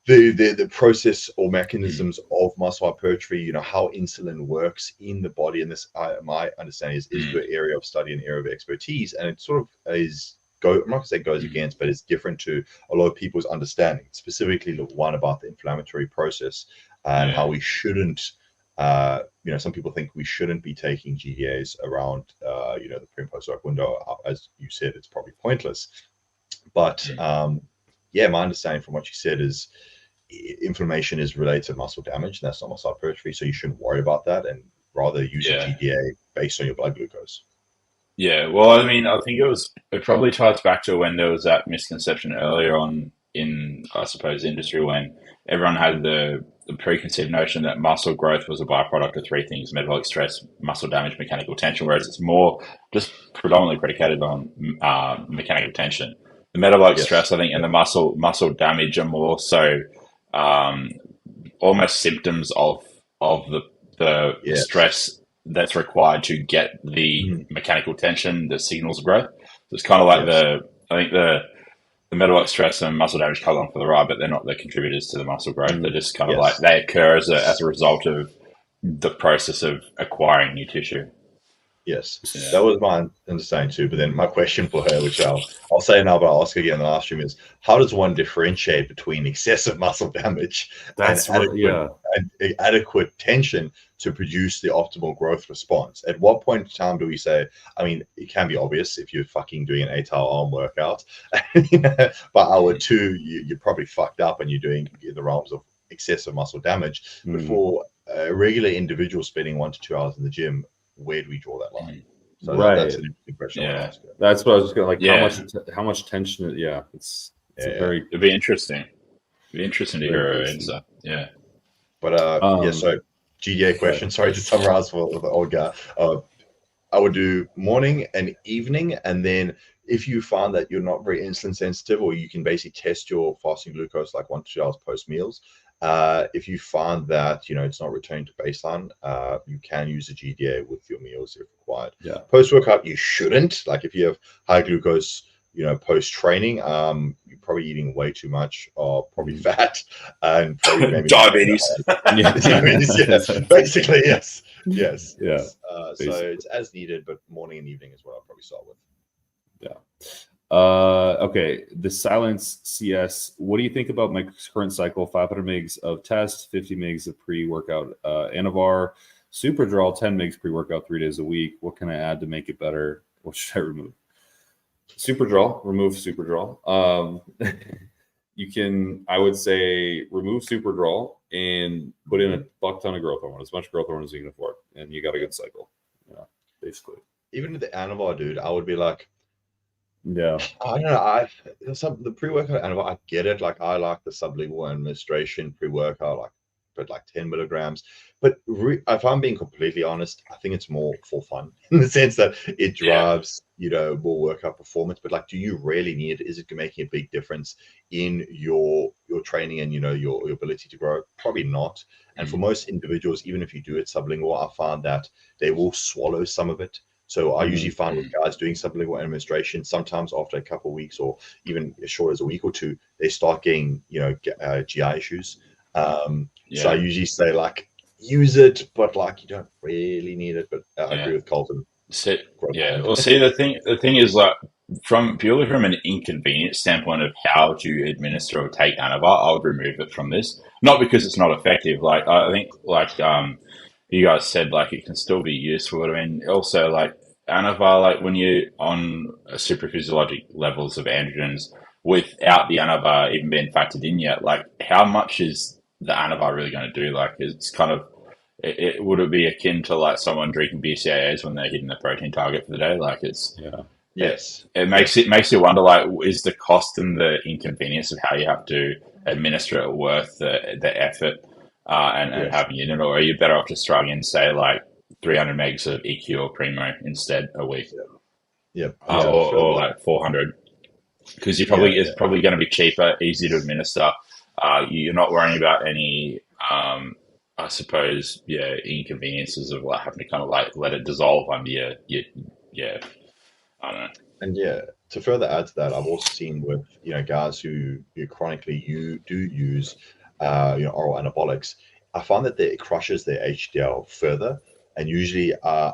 the process or mechanisms of muscle hypertrophy. How insulin works in the body, and this, my understanding is your area of study and area of expertise, and it sort of is. I'm not going to say goes against, but it's different to a lot of people's understanding, specifically the one about the inflammatory process and how we shouldn't, some people think we shouldn't be taking GDAs around, the pre and post work window. As you said, it's probably pointless. But my understanding from what you said is inflammation is related to muscle damage, and that's not muscle hypertrophy. So you shouldn't worry about that and rather use a GDA based on your blood glucose. Yeah, well, I mean, I think it probably ties back to when there was that misconception earlier on in, I suppose, industry, when everyone had the preconceived notion that muscle growth was a byproduct of 3 things: metabolic stress, muscle damage, mechanical tension, whereas it's more just predominantly predicated on mechanical tension. The metabolic stress, I think, and the muscle damage are more so almost symptoms of the stress that's required to get the mechanical tension, the signals of growth. So it's kind of like the metabolic stress and muscle damage come along for the ride, but they're not the contributors to the muscle growth. They're just kind of like they occur as a result of the process of acquiring new tissue. Yes, that was my understanding too. But then my question for her, which I'll say now, but I'll ask again in the last stream, is how does one differentiate between excessive muscle damage and adequate tension to produce the optimal growth response? At what point in time do we say, I mean, it can be obvious if you're fucking doing an 8-hour arm workout, by hour 2, you're probably fucked up and you're doing in the realms of excessive muscle damage. But for a regular individual spending 1 to 2 hours in the gym, where do we draw that line? So that's an interesting question. That's what I was going to how much tension? It's very. It'd be interesting. It'd be interesting to hear her insight. Yeah. But so GDA question. Sorry to summarize for the old guy. I would do morning and evening, and then if you find that you're not very insulin sensitive, or you can basically test your fasting glucose like 1 to 2 hours post meals, If you find that it's not returning to baseline, you can use a GDA with your meals if required. Yeah. Post workout, you shouldn't. Like if you have high glucose, post training, you're probably eating way too much, or probably fat, and probably maybe Diabetes. Diabetes, yeah. Basically, yes. Yeah. So it's as needed, but morning and evening is what I'll probably start with. Yeah. Okay. The Silence CS. What do you think about my current cycle? 500 mgs of test, 50 mgs of pre-workout Anavar, Superdrol, 10 mgs pre-workout 3 days a week. What can I add to make it better? What should I remove? Superdrol. Remove Superdrol. You can, I would say, remove Superdrol and put in a buck ton of growth hormone, as much growth hormone as you can afford, and you got a good cycle. Yeah, basically. Even with the Anavar, dude, I would be like, yeah, I don't know. The pre-workout Anavar, I get it. Like I like the sublingual administration pre-workout, but 10 milligrams. But if I'm being completely honest, I think it's more for fun in the sense that it drives, more workout performance. But do you really need it? Is it making a big difference in your training and your ability to grow? Probably not. And for most individuals, even if you do it sublingual, I found that they will swallow some of it. So I usually find with guys doing sublingual administration, sometimes after a couple of weeks or even as short as a week or two, they start getting GI issues. So I usually say use it, but you don't really need it. But I agree with Colton. Well, see, the thing is purely from an inconvenience standpoint of how to administer or take Anavar, I would remove it from this. Not because it's not effective. I think you guys said it can still be useful. I mean, also Anavar, when you're on super physiologic levels of androgens without the Anavar even being factored in yet, how much is the Anavar really going to do? It's kind of, would it be akin to someone drinking BCAAs when they're hitting the protein target for the day? Yes. It makes you wonder, is the cost and the inconvenience of how you have to administer it worth the effort and having it in it, or are you better off just throwing in, say, 300 megs of EQ or Primo instead a week? Or 400, because it's probably going to be cheaper, easy to administer. You're not worrying about any, I suppose, inconveniences of having to kind of let it dissolve under your I don't know. And to further add to that, I've also seen with guys who chronically do use oral anabolics, I find that it crushes their HDL further, and usually I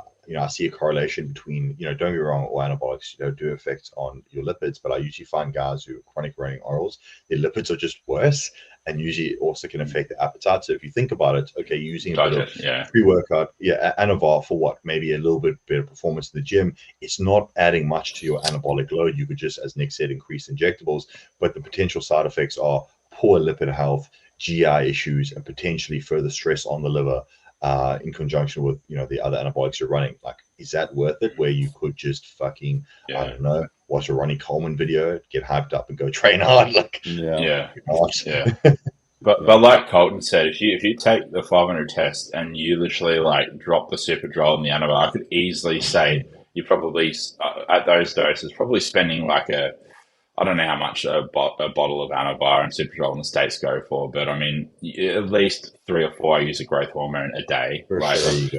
see a correlation between don't get me wrong, all anabolics do affect on your lipids, but I usually find guys who are chronic running orals, their lipids are just worse, and usually it also can affect the appetite. So if you think about it, okay, using a bit of pre-workout, Anavar for what, maybe a little bit better performance in the gym, it's not adding much to your anabolic load. You could just, as Nick said, increase injectables, but the potential side effects are poor lipid health, GI issues, and potentially further stress on the liver. In conjunction with the other anabolics you're running, is that worth it? Where you could just fucking I don't know, watch a Ronnie Coleman video, get hyped up, and go train hard. But like Colton said, if you take the 500 test and you literally drop the Superdrol and the Anavar, I could easily say you're probably at those doses probably spending I don't know how much a bottle of Anavar and Superdrol in the States go for, but I mean, at least 3 or 4 use of growth hormone a day,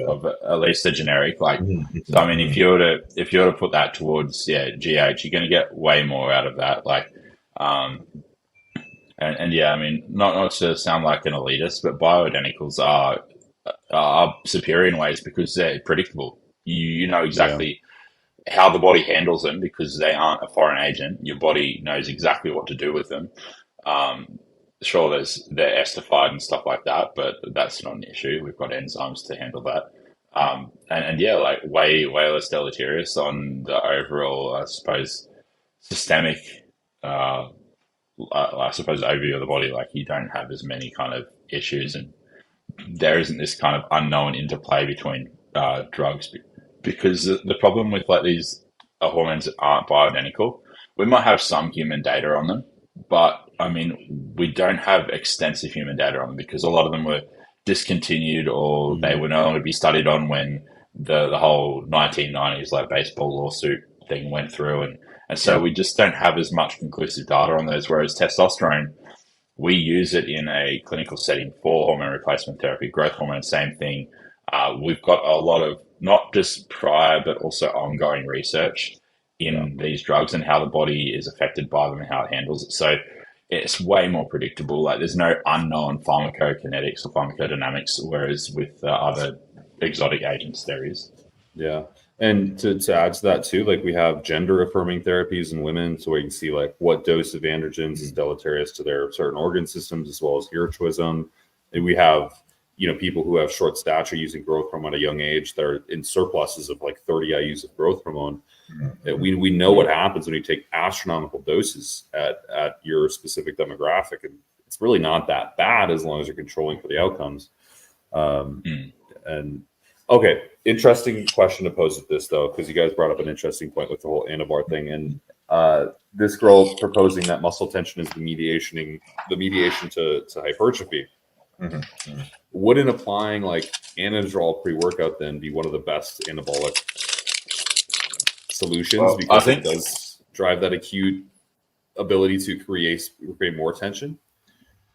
of at least a generic. So I mean, if you were to put that towards GH, you're going to get way more out of that. I mean, not to sound like an elitist, but bioidenticals are superior in ways because they're predictable. You know exactly how the body handles them because they aren't a foreign agent. Your body knows exactly what to do with them. Sure, they're estified and stuff like that, but that's not an issue. We've got enzymes to handle that. Way less deleterious on the overall, I suppose, systemic, I suppose, overview of the body. You don't have as many kind of issues, and there isn't this kind of unknown interplay between drugs. Because the problem with these hormones that aren't bioidentical, we might have some human data on them, but I mean, we don't have extensive human data on them because a lot of them were discontinued or they were no longer be studied on when the whole 1990s baseball lawsuit thing went through, and so we just don't have as much conclusive data on those. Whereas testosterone, we use it in a clinical setting for hormone replacement therapy. Growth hormone, same thing. We've got a lot of not just prior but also ongoing research in these drugs and how the body is affected by them and how it handles it. So it's way more predictable. Like there's no unknown pharmacokinetics or pharmacodynamics, whereas with other exotic agents there is. Yeah. And to add to that too, like we have gender affirming therapies in women, so we can see like what dose of androgens is deleterious to their certain organ systems, as well as hirsutism. And we have, people who have short stature using growth hormone at a young age that are in surpluses of like 30 IUs of growth hormone. We know what happens when you take astronomical doses at your specific demographic, and it's really not that bad as long as you're controlling for the outcomes. And okay, interesting question to pose with this though, because you guys brought up an interesting point with the whole anavar thing, and this girl proposing that muscle tension is the mediation to hypertrophy. Wouldn't applying like Anadrol pre-workout then be one of the best anabolic solutions, because it does drive that acute ability to create more tension?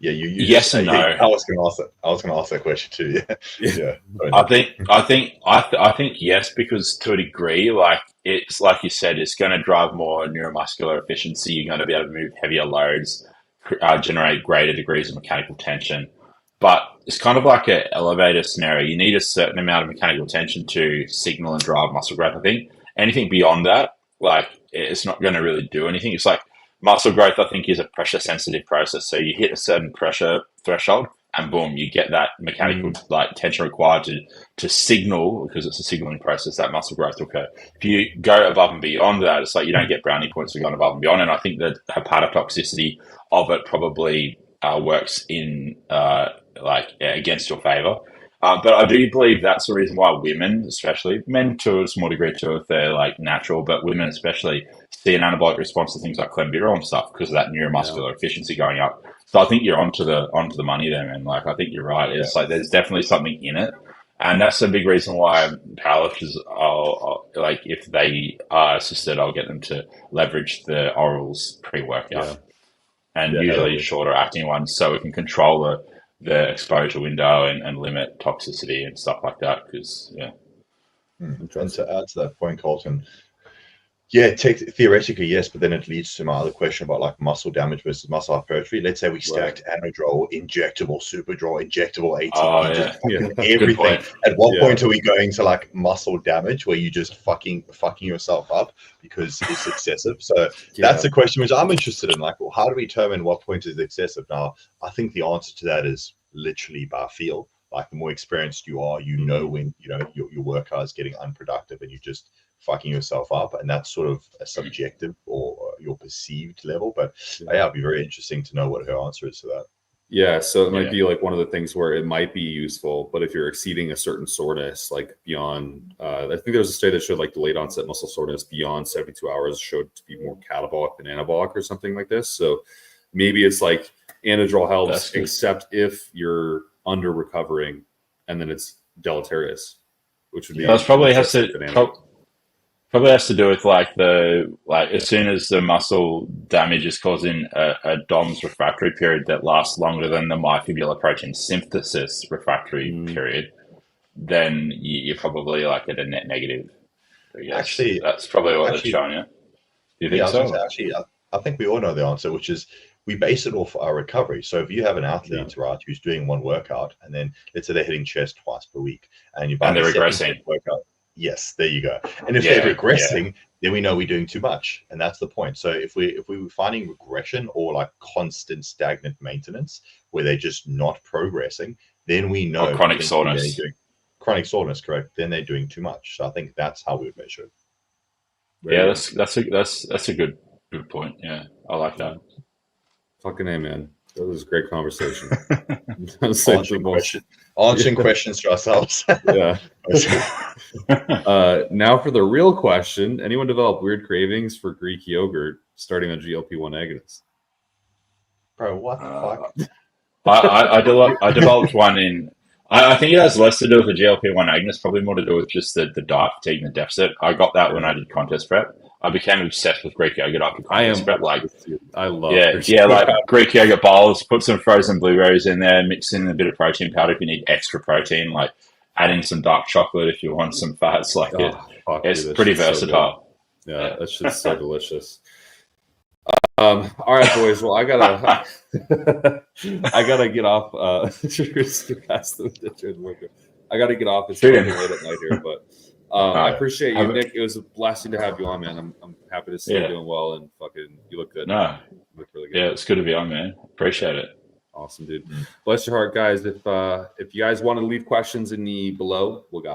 Yeah, you yes and no. I was going to ask that question too. Yeah. I think yes, because to a degree, like it's like you said, it's going to drive more neuromuscular efficiency. You're going to be able to move heavier loads, generate greater degrees of mechanical tension. But it's kind of like an elevator scenario. You need a certain amount of mechanical tension to signal and drive muscle growth. I think anything beyond that, like it's not going to really do anything. It's like muscle growth, I think, is a pressure sensitive process. So you hit a certain pressure threshold and boom, you get that mechanical like tension required to signal, because it's a signaling process, that muscle growth will occur. If you go above and beyond that, it's like you don't get brownie points for going above and beyond. And I think that hepatotoxicity of it probably works in against your favor. But I do believe that's the reason why women, especially men to a small degree too, if they're like natural, but women especially see an anabolic response to things like clenbuterol and stuff because of that neuromuscular efficiency going up. So I think you're onto the money there, man. Like I think you're right. It's like there's definitely something in it, and that's a big reason why powerlifters are like, if they are assisted, I'll get them to leverage the orals pre-workout, and usually shorter acting ones, so we can control the exposure window and limit toxicity and stuff like that. Because and to add to that point, Colton, theoretically yes, but then it leads to my other question about like muscle damage versus muscle hypertrophy. Let's say we stacked Anadrol, injectable, Superdrol, injectable ATP, everything. At what point are we going to like muscle damage where you just fucking yourself up because it's excessive? So that's the question which I'm interested in. Like, well, how do we determine what point is excessive? Now, I think the answer to that is literally by feel. Like the more experienced you are, you know when your workout is getting unproductive and you just fucking yourself up, and that's sort of a subjective or your perceived level. But it'd be very interesting to know what her answer is to that. Yeah, so it might be like one of the things where it might be useful, but if you're exceeding a certain soreness, like beyond, I think there was a study that showed like delayed onset muscle soreness beyond 72 hours showed to be more catabolic than anabolic or something like this. So maybe it's like Anadrol helps, except if you're under recovering, and then it's deleterious, which would be that's probably has to do with like as soon as the muscle damage is causing a DOMS refractory period that lasts longer than the myofibular protein synthesis refractory period, then you're probably like at a net negative. Actually, that's probably what it's showing you. Do you think so? I think we all know the answer, which is we base it off our recovery. So if you have an athlete, right, who's doing one workout, and then let's say they're hitting chest twice per week, and they're regressing workout. Yes, there you go. And if they're regressing, then we know we're doing too much, and that's the point. So if we were finding regression or like constant stagnant maintenance where they're just not progressing, then we know chronic soreness. Chronic soreness, correct? Then they're doing too much. So I think that's how we would measure it. That's a good point. Yeah, I like that. Fucking A, man. That was a great conversation. Answering questions to ourselves. Yeah. Now for the real question. Anyone develop weird cravings for Greek yogurt starting on GLP-1 agonists? Bro, what the fuck? I developed one in... I think it has less to do with the GLP-1 agonist, probably more to do with just the diet fatigue and the deficit. I got that when I did contest prep. I became obsessed with Greek yogurt after I am. but like, I love. yeah, like Greek yogurt bowls. Put some frozen blueberries in there. Mix in a bit of protein powder if you need extra protein. Like add in some dark chocolate if you want some fats. Like it's pretty versatile. So yeah, that shit's so delicious. All right, boys. Well, I gotta get off. I gotta get off. It's getting late at night here, but I appreciate you, Nick. It was a blessing to have you on, man. I'm happy to see you doing well and fucking you look good. No, you look really good. Yeah, it's good to be on, man. Appreciate it. Awesome, dude. Bless your heart, guys. If you guys want to leave questions in the below, we got